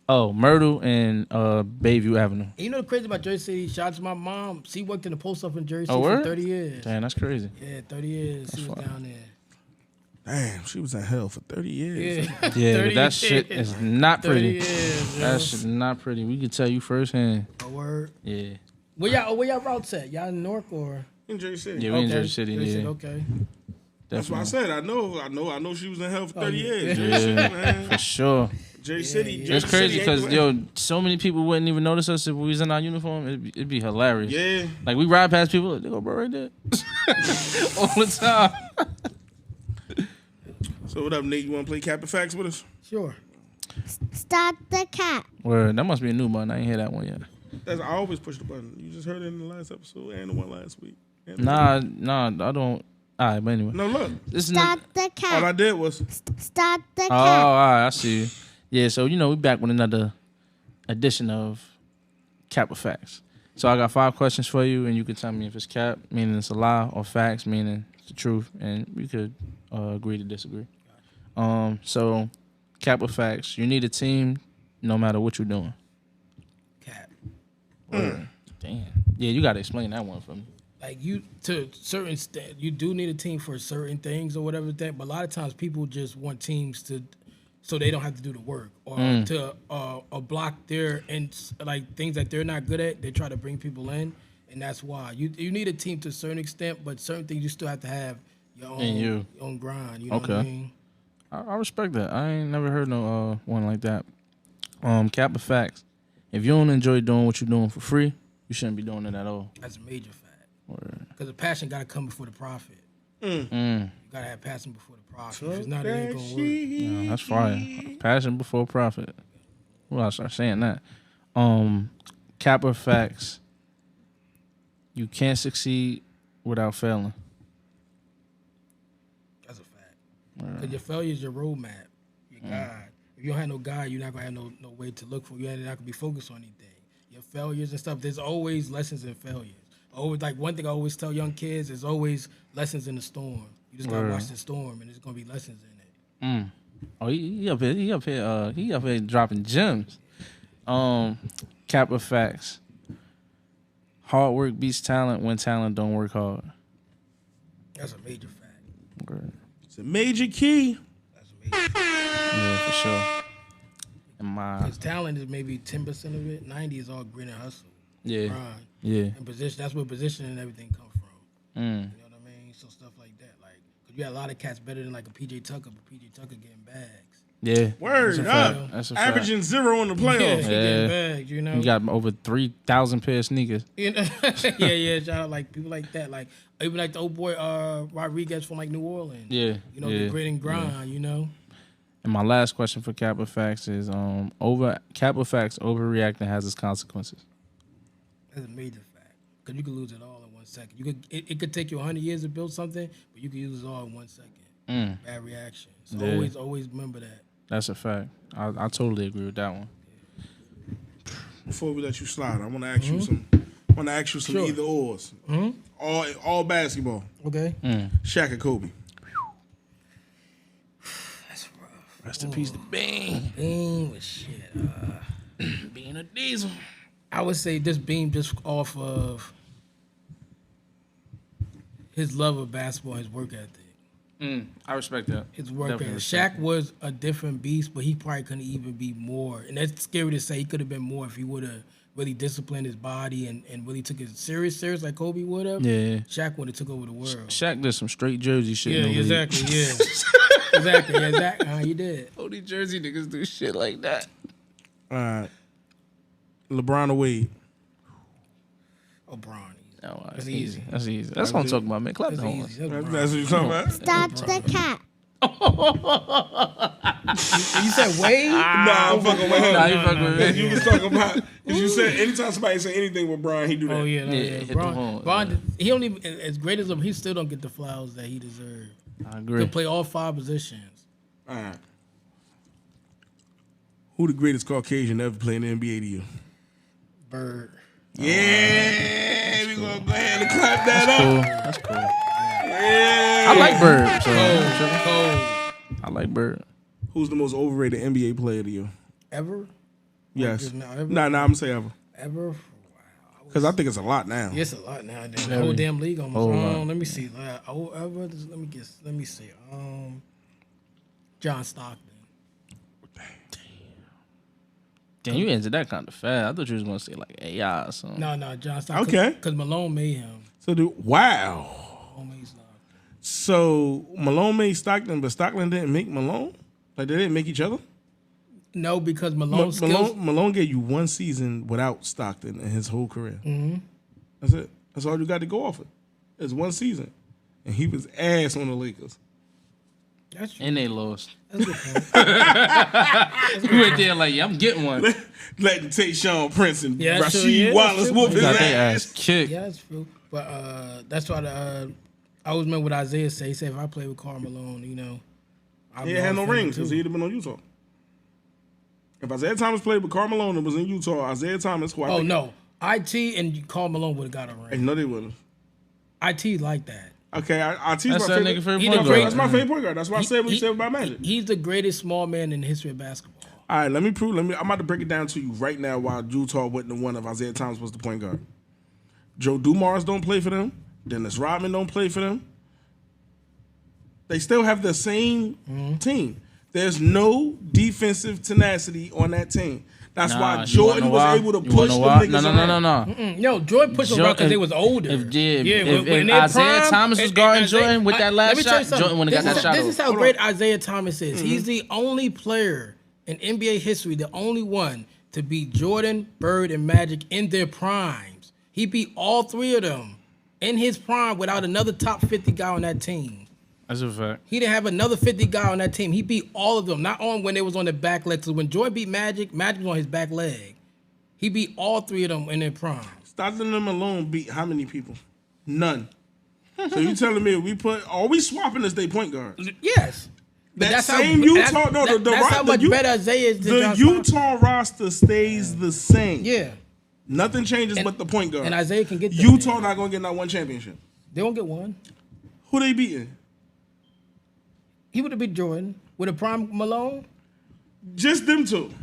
Oh, Myrtle and Bayview Avenue. And you know the crazy about Jersey City? Shout out to my mom. She worked in the post office in Jersey Oh, City for word? 30 years. Damn, that's crazy. Yeah, 30 years. She was fire. down there. Damn, she was in hell for 30 years. Yeah. Yeah, 30 but that shit years. is not 30 pretty. years. That shit is not pretty. We can tell you firsthand. A word. Yeah. Where y'all routes at? Y'all in Newark or? In Jersey City. Yeah, we in Okay. Jersey City. Yeah, Okay. That's what I definitely. said. I know she was in hell for 30 yeah. years. Jersey City, Yeah, man. for sure. Jersey City. yeah. Jersey It's crazy City because ain't the way. so many people wouldn't even notice us if we was in our uniform. It'd be hilarious. Yeah. Like we ride past people, like, they go bro right there, all the time. So what up, Nate? You want to play Cap and Facts with us? Sure. Start the cat. Word, that must be a new one. I ain't hear that one yet. I always push the button. You just heard it in the last episode and the one last week. And Nah, I don't. All right, but anyway, No, look. this is Start the All I cat. did was Start the Oh, cat. all right, I see. Yeah, so we back with another edition of Cap or Facts. So I got 5 questions for you, and you can tell me if it's cap, meaning it's a lie, or facts, meaning it's the truth, and we could agree to disagree. So cap or facts, you need a team no matter what you're doing. Cat. Damn. Yeah, you got to explain that one for me. like you to certain you do need a team for certain things or whatever that. But a lot of times people just want teams to, so they don't have to do the work or to block their and like things that they're not good at. They try to bring people in, and that's why you need a team to a certain extent. But certain things you still have to have your own your own grind. You know what I mean? I respect that. I ain't never heard no one like that. Cap of facts. If you don't enjoy doing what you're doing for free, you shouldn't be doing it at all. That's a major fact. Because the passion got to come before the profit. You got to have passion before the profit. If it's not, it ain't going to work. Yeah, that's fire. Passion before profit. Well, I start saying that. Cap of facts. You can't succeed without failing. That's a fact. Because your failure is your roadmap, your guide. If you don't have no guide, you're not going to have no way to look for. You're not going to be focused on anything. Your failures and stuff, there's always lessons in failures. Always, like one thing I always tell young kids is always lessons in the storm. You just gotta watch the storm, and there's gonna be lessons in it. Oh, he up here dropping gems. Cap of facts. Hard work beats talent when talent don't work hard. That's a major fact. It's a major key. That's a major fact. Yeah, for sure. Because talent is maybe 10% of it. 90 is all grit and hustle. Yeah. Grind. Yeah. And position. That's where position and everything come from. You know what I mean? So stuff like that. Like, cause you got a lot of cats better than like a PJ Tucker, but PJ Tucker getting bags. Yeah. Word up. That's a Averaging fact. 0 in the Yeah, playoffs. he getting bags. You know. You got over 3,000 pair of sneakers. You know? yeah. Shout out like people like that. Like even like the old boy Rodriguez from like New Orleans. Yeah. You know, the grit and grind. You know. And my last question for Cap of facts is Cap of facts overreacting has its consequences. That's a major fact. Because you could lose it all in 1 second. You could it could take you 100 years to build something, but you could use it all in 1 second. Bad reaction. So always remember that. That's a fact. I totally agree with that one. Before we let you slide, I want to ask you some. Sure. Either ors. All basketball. Okay. Shaq or Kobe. That's rough. Rest in peace to Bean. Beam was shit. Being a diesel. I would say this Beam just off of his love of basketball, his work ethic. I respect that. His work ethic. Definitely Shaq was a different beast, but he probably couldn't even be more. And that's scary to say. He could have been more if he would have really disciplined his body and really took it serious like Kobe would have. Yeah. Shaq would have took over the world. Shaq did some straight jersey shit. Yeah, in the league. exactly. Yeah, exactly. You did. Only jersey niggas do shit like that. All right. LeBron or Wade. Oh, Bronny. No, That's easy. easy. That's easy. That's what I'm talking about, man. Clap That's the easy. horns. That's Bronny. That's what you're talking about? Stop the cat. You said Wade? Nah, I'm fucking with him. Nah, you fucking with Because me. you was talking about, because you said anytime somebody say anything with Brian, he do that. Oh yeah, no, Yeah, yeah. hit the Bron, horn. Bron, he don't even as great as him. He still don't get the flowers that he deserves. I He agree. can play all 5 positions. All right. Who the greatest Caucasian to ever play in the NBA to you? Bird. Yeah, we gonna go ahead and clap that Cool. up. That's cool. Yeah. I like Bird. So Cold. I like Bird. Who's the most overrated NBA player to you? Ever? Yes. just now, ever? Nah, I'm gonna say ever. Ever? Wow. Because I think it's a lot now. It's a lot now. The whole damn league almost. Whole lot. Let me see. Ever? Let me see. John Stockton. Damn, you answered that kind of fast. I thought you was gonna say like AI or something. No, John Stockton. Okay. Because Malone made him. So, wow. Malone made Stockton. So, Malone made Stockton, but Stockton didn't make Malone? Like, they didn't make each other? No, because Malone's skills. Malone gave you 1 season without Stockton in his whole career. Mm-hmm. That's it. That's all you got to go off of. It's 1 season. And he was ass on the Lakers. That's true. And they lost. That's a good point. You went there like, yeah, I'm getting one. Letting Tayshaun Prince and Yeah, that's true. Rasheed Yeah, Wallace that's true. whoop his Got their ass. ass kicked. Yeah, that's true. But that's why I always remember what Isaiah said. He said, if I play with Karl Malone, you know. I'll He be ain't had all no for him rings because too. he'd have been on Utah. If Isaiah Thomas played with Karl Malone and was in Utah, Isaiah Thomas, who I Oh, think, no. IT and Karl Malone would have got a I ring. know they would have. IT like that. Okay, IT's That's my that favorite. nigga favorite He point the guard. That's my favorite point guard. That's why I said what he said about Magic. He's the greatest small man in the history of basketball. All right, let me prove. I'm about to break it down to you right now why Utah wouldn't have won if Isaiah Thomas was the point guard. Joe Dumars don't play for them. Dennis Rodman don't play for them. They still have the same team. There's no defensive tenacity on that team. That's why Jordan was able to push them niggas around. No, Jordan pushed them around because they was older. If Isaiah Thomas was guarding Jordan with that last shot, Jordan wouldn't have got that shot. This is how great Isaiah Thomas is. He's the only player in NBA history, the only one to beat Jordan, Bird, and Magic in their primes. He beat all three of them in his prime without another top 50 guy on that team. That's a fact. He didn't have another 50 guy on that team. He beat all of them, not on when they was on their back leg. So when Jordan beat Magic, Magic was on his back leg. He beat all three of them in their prime. Stockton and them alone beat how many people? None. So you telling me are we swapping as they point guards? Yes. That's Utah. That's how much better Isaiah is than the John Utah roster stays the same. Yeah. Nothing changes but the point guard. And Isaiah can get them Utah there. not gonna get not one championship. They won't get one. Who they beating? He would have beat Jordan with a prime Malone. Just them two.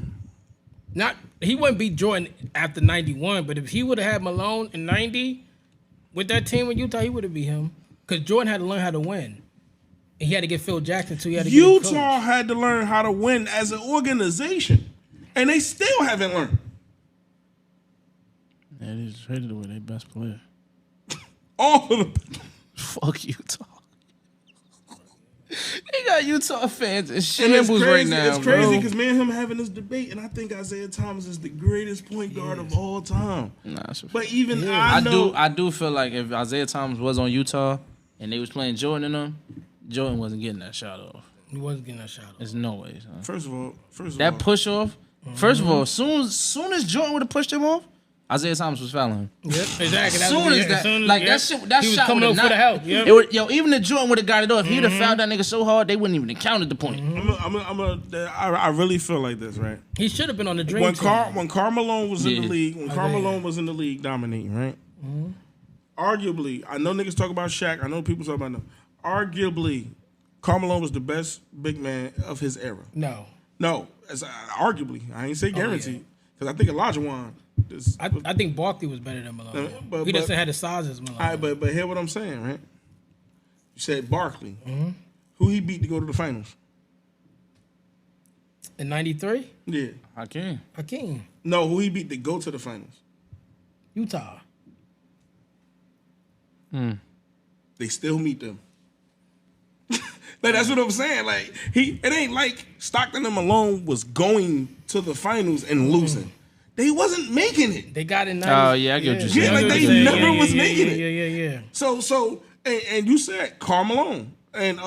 He wouldn't beat Jordan after 91, but if he would have had Malone in 90 with that team in Utah, he would have beat him. Because Jordan had to learn how to win. And he had to get Phil Jackson too. Utah had to learn how to win as an organization. And they still haven't learned. Yeah, they just traded away their best player. All of them. Fuck Utah. They got Utah fans in shambles right now. It's crazy because me and him having this debate, and I think Isaiah Thomas is the greatest point guard of all time. But even I do feel like if Isaiah Thomas was on Utah and they was playing Jordan in them, Jordan wasn't getting that shot off. He wasn't getting that shot off. There's no way. Son. First of all, that push off. First of all, soon as Jordan would have pushed him off, Isaiah Thomas was fouling him. Yep, exactly. That he was shot coming would over for the help. Yep. Even if Jordan would have got it off, if he'd have fouled that nigga so hard, they wouldn't even have counted the point. I really feel like this, right? He should have been on the dream team. When Karl Malone was in the league, was in the league dominating, right? Arguably, I know niggas talk about Shaq. I know people talk about him. Arguably, Karl Malone was the best big man of his era. No, arguably. I ain't say guaranteed because I think Elijah Wan. I think Barkley was better than Malone. He doesn't have the size as Malone. All right, but hear what I'm saying, right? You said Barkley. Who he beat to go to the finals? In 93? Yeah. Hakeem. No, who he beat to go to the finals? Utah. They still meet them. That's what I'm saying. Like it ain't like Stockton and Malone was going to the finals and losing. They wasn't making it. They got in 90. Oh yeah, I get what you're saying. Yeah, like they never was making it. Yeah. So and you said Karl Malone and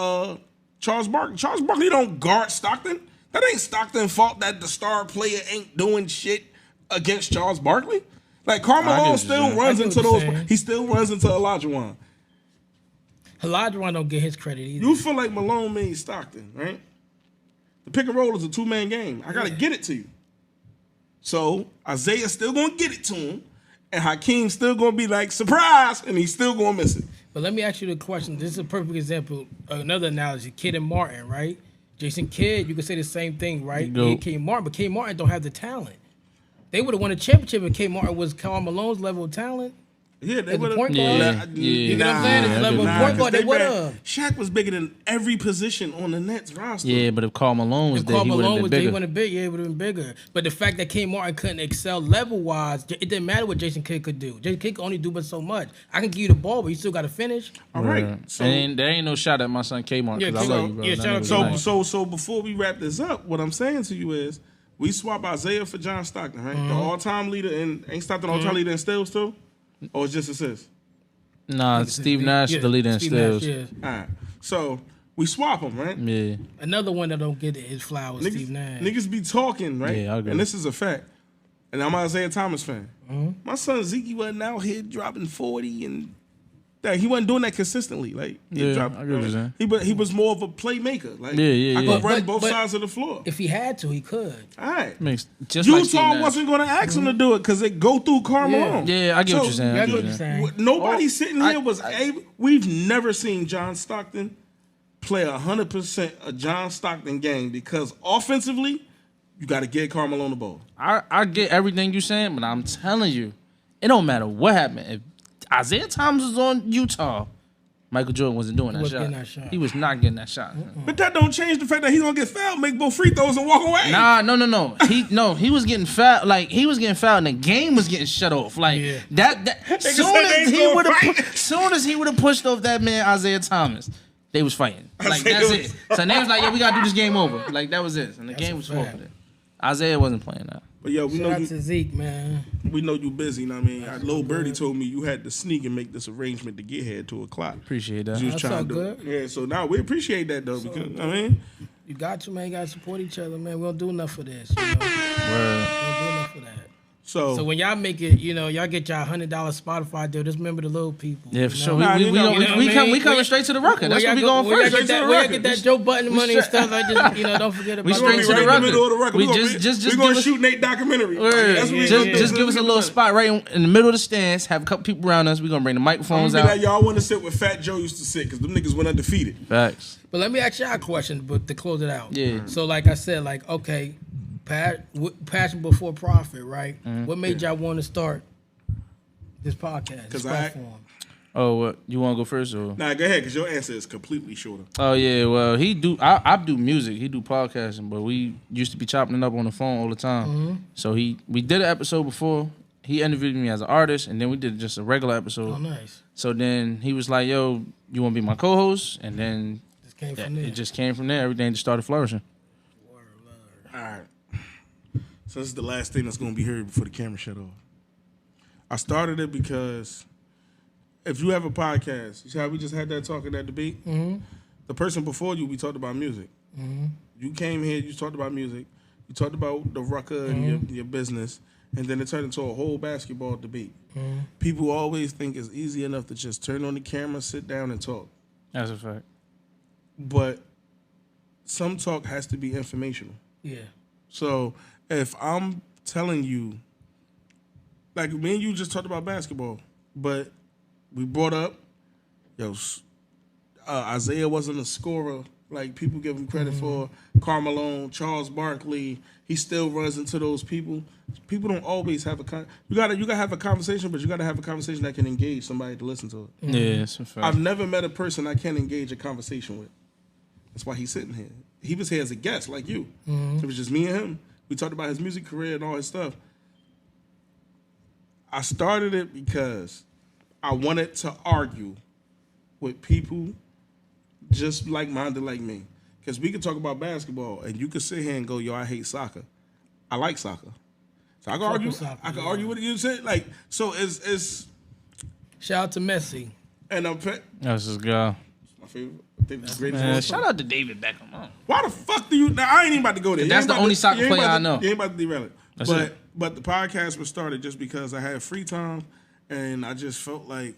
Charles Barkley. Charles Barkley don't guard Stockton. That ain't Stockton's fault that the star player ain't doing shit against Charles Barkley. Like Karl Malone still runs into those. He still runs into Elijah Wan. Elijah Wan don't get his credit either. You feel like Malone made Stockton, right? The pick and roll is a 2-man game. I gotta get it to you. So Isaiah still gonna get it to him, and Hakeem's still gonna be like surprise, and he's still gonna miss it. But let me ask you the question. This is a perfect example. Another analogy: Kidd and Martin, right? Jason Kidd, you could say the same thing, right? K. Martin, but K. Martin don't have the talent. They would have won a championship if K. Martin was Karl Malone's level of talent. Yeah, they would have. You know what I'm saying? The level of point guard, they would have. Shaq was bigger than every position on the Nets roster. Yeah, but if Karl Malone was there, he would have been bigger. He would have been bigger. But the fact that K. Martin couldn't excel level-wise, it didn't matter what Jason Kidd could do. Jason Kidd could only do but so much. I can give you the ball, but you still got to finish. All right. So there ain't no shot at my son K. Martin. I love you, bro. So before we wrap this up, what I'm saying to you is, we swap Isaiah for John Stockton, right? The all-time leader ain't Stockton all-time leader in steals too, or it's just assists? Nah, Steve Nash is the leader in steals. All right. So we swap them, right? Yeah. Another one that don't get it is Flowers, Steve Nash. Niggas be talking, right? Yeah, I agree. And this is a fact. And I'm an Isaiah Thomas fan. My son Zeke wasn't out here dropping 40 and he wasn't doing that consistently. Like I agree with that. He was more of a playmaker. Like I could run both sides of the floor. If he had to, he could. All right. Utah wasn't going to ask him to do it because it go through Karl Malone. Yeah, I get what you're saying. Nobody sitting here was able. We've never seen John Stockton play 100% a John Stockton game because offensively, you got to get Karl Malone the ball. I get everything you're saying, but I'm telling you, it don't matter what happened. If Isaiah Thomas was on Utah. Michael Jordan wasn't doing that was shot. getting that shot. He was not getting that shot. But that don't change the fact that he's gonna get fouled, make both free throws, and walk away. Nah, no. He was getting fouled. Like he was getting fouled, and the game was getting shut off. Like Yeah. that. Soon as he would have pushed off that man Isaiah Thomas, they was fighting. Like that's it. So they was like, "Yo, we gotta do this game over." Like that was it, and the game was fact. forfeited. Isaiah wasn't playing that. But yo, we Shout know out you. to Zeke, man. We know you busy. Know what I mean, Lil Birdie told me you had to sneak and make this arrangement to get here at 2:00. Appreciate that. You was That's trying all to do good. it. Yeah, so now we appreciate that though because I mean, You got to, man. You got to support each other, man. We don't do enough for this. You know? We Word. don't do enough for that. so So when y'all make it, you know, y'all get y'all $100 Spotify deal. Just remember the little people. Yeah, for you sure. know? Nah, We you know what I coming mean? straight to the Rucker. That's Where where we y'all going where first. y'all get that, where y'all get that Joe Button money and stuff. Like just, you know, don't forget about We we straight gonna to be the right in the middle of the Rucker. record. We We gonna just we gonna give us- shoot Nate documentary. Word. That's what we gonna do. Just give us a little spot right in the middle of the stands. Have a couple people around us. We gonna bring the microphones I'm gonna be out. like, y'all want to sit where Fat Joe used to sit because them niggas went undefeated. Facts. But let me ask y'all a question, but to close it out. Yeah. So like I said, like okay, passion before profit, right? Mm-hmm. What made y'all want to start this podcast, this 'Cause platform? Oh, what? You want to go first or? Nah, go ahead because your answer is completely shorter. Oh yeah, well I do music. He do podcasting, but we used to be chopping it up on the phone all the time. So we did an episode before. He interviewed me as an artist, and then we did just a regular episode. Oh, nice. So then he was like, "Yo, you want to be my co-host?" And then Just came from there. it just came from there. Everything just started flourishing. All right. So this is the last thing that's gonna be heard before the camera shut off. I started it because if you have a podcast, you see how we just had that talk and that debate? The person before you, we talked about music. You came here, you talked about music. You talked about the Rucker and your business. And then it turned into a whole basketball debate. People always think it's easy enough to just turn on the camera, sit down, and talk. That's a fact. But some talk has to be informational. Yeah. So if I'm telling you, like me and you just talked about basketball, but we brought up, Isaiah wasn't a scorer like people give him credit for. Carmelo, Charles Barkley, he still runs into those people. People don't always have you gotta have a conversation, but you gotta have a conversation that can engage somebody to listen to it. Yeah, that's a fact. I've never met a person I can't engage a conversation with. That's why he's sitting here. He was here as a guest, like you. It was just me and him. We talked about his music career and all his stuff. I started it because I wanted to argue with people just like-minded like me. Because we could talk about basketball, and you could sit here and go, yo, I hate soccer. I like soccer. So I can argue. soccer, I can argue with you. Say like so. It's Shout out to Messi. and That's his guy. my favorite. I think the greatest. of all Man, time. shout out to David Beckham. Oh. Why the fuck do you? Now, I ain't even about to go there. That's You ain't the about only to- soccer you ain't player about I to- know. You ain't about to derail it. That's but it. but the podcast was started just because I had free time, and I just felt like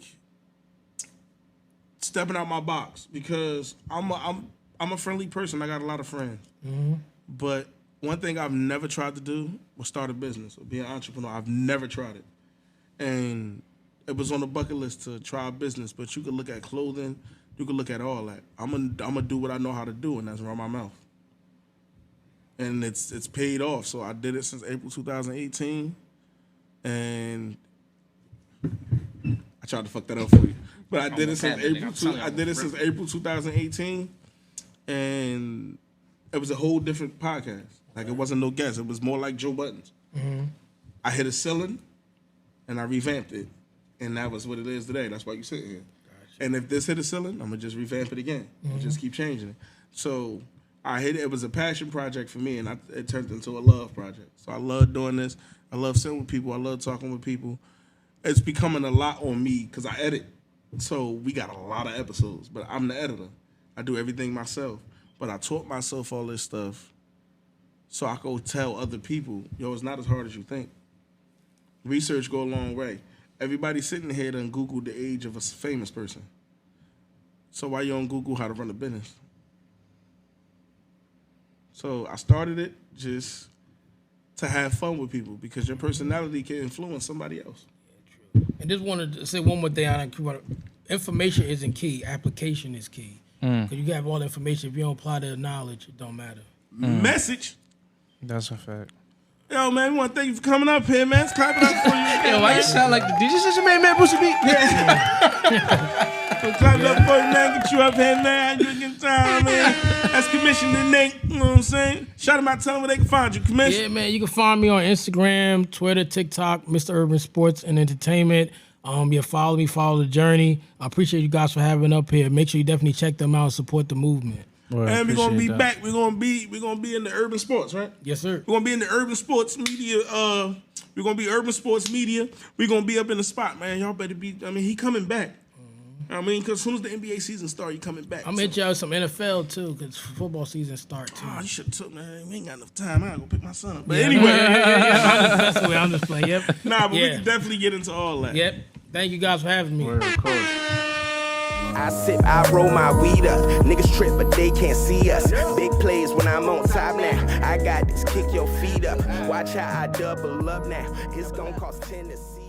stepping out my box because I'm a friendly person. I got a lot of friends, but one thing I've never tried to do was start a business or be an entrepreneur. I've never tried it, and it was on the bucket list to try a business. But you could look at clothing, you could look at all that. I'm gonna do what I know how to do, and that's run my mouth. And it's paid off. So I did it since April 2018, and I tried to fuck that up for you, but I did it since April 2018, and it was a whole different podcast. Like it wasn't no guest. It was more like Joe Buttons. I hit a ceiling, and I revamped it, and that was what it is today. That's why you sit here. And if this hit a ceiling, I'm gonna just revamp it again. Just keep changing it. So I hit it. It was a passion project for me, and it turned into a love project. So I love doing this. I love sitting with people. I love talking with people. It's becoming a lot on me because I edit. So we got a lot of episodes, but I'm the editor. I do everything myself. But I taught myself all this stuff so I go tell other people, yo, it's not as hard as you think. Research go a long way. Everybody sitting here done Googled the age of a famous person. So why you don't Google how to run a business? So I started it just to have fun with people because your personality can influence somebody else. And just wanted to say one more thing. Information isn't key. Application is key. Because you can have all the information. If you don't apply the knowledge, it don't matter. Message. That's a fact. Yo, man, we want to thank you for coming up here, man. Let's clap it up for you. Yo, why you sound like the DJ? Says your man, Bruce B. We'll clap it up for you, man. Get you up here, man. You get time, man. That's Commissioner Nate. You know what I'm saying? Shout them out, tell them where they can find you, Commissioner. Yeah, man, you can find me on Instagram, Twitter, TikTok, Mr. Urban Sports and Entertainment. Follow me, follow the journey. I appreciate you guys for having up here. Make sure you definitely check them out and support the movement. And we're gonna be back. We're gonna be in the urban sports, right? Yes, sir. We're gonna be in the urban sports media. We're gonna be urban sports media. We're gonna be up in the spot, man. Y'all better be. I mean, he coming back. I mean, because as soon as the NBA season starts, he coming back. I'm hit y'all with some NFL too, because football season start too. Oh, you should have took, man. We ain't got enough time. I gotta go pick my son up. But anyway, I'm just playing. Yep. Nah, but we can definitely get into all that. Yep. Thank you guys for having me. Word, of course. I sip, I roll my weed up. Niggas trip, but they can't see us. Big plays when I'm on top now. I got this, kick your feet up. Watch how I double up now. It's gonna cost 10 to see.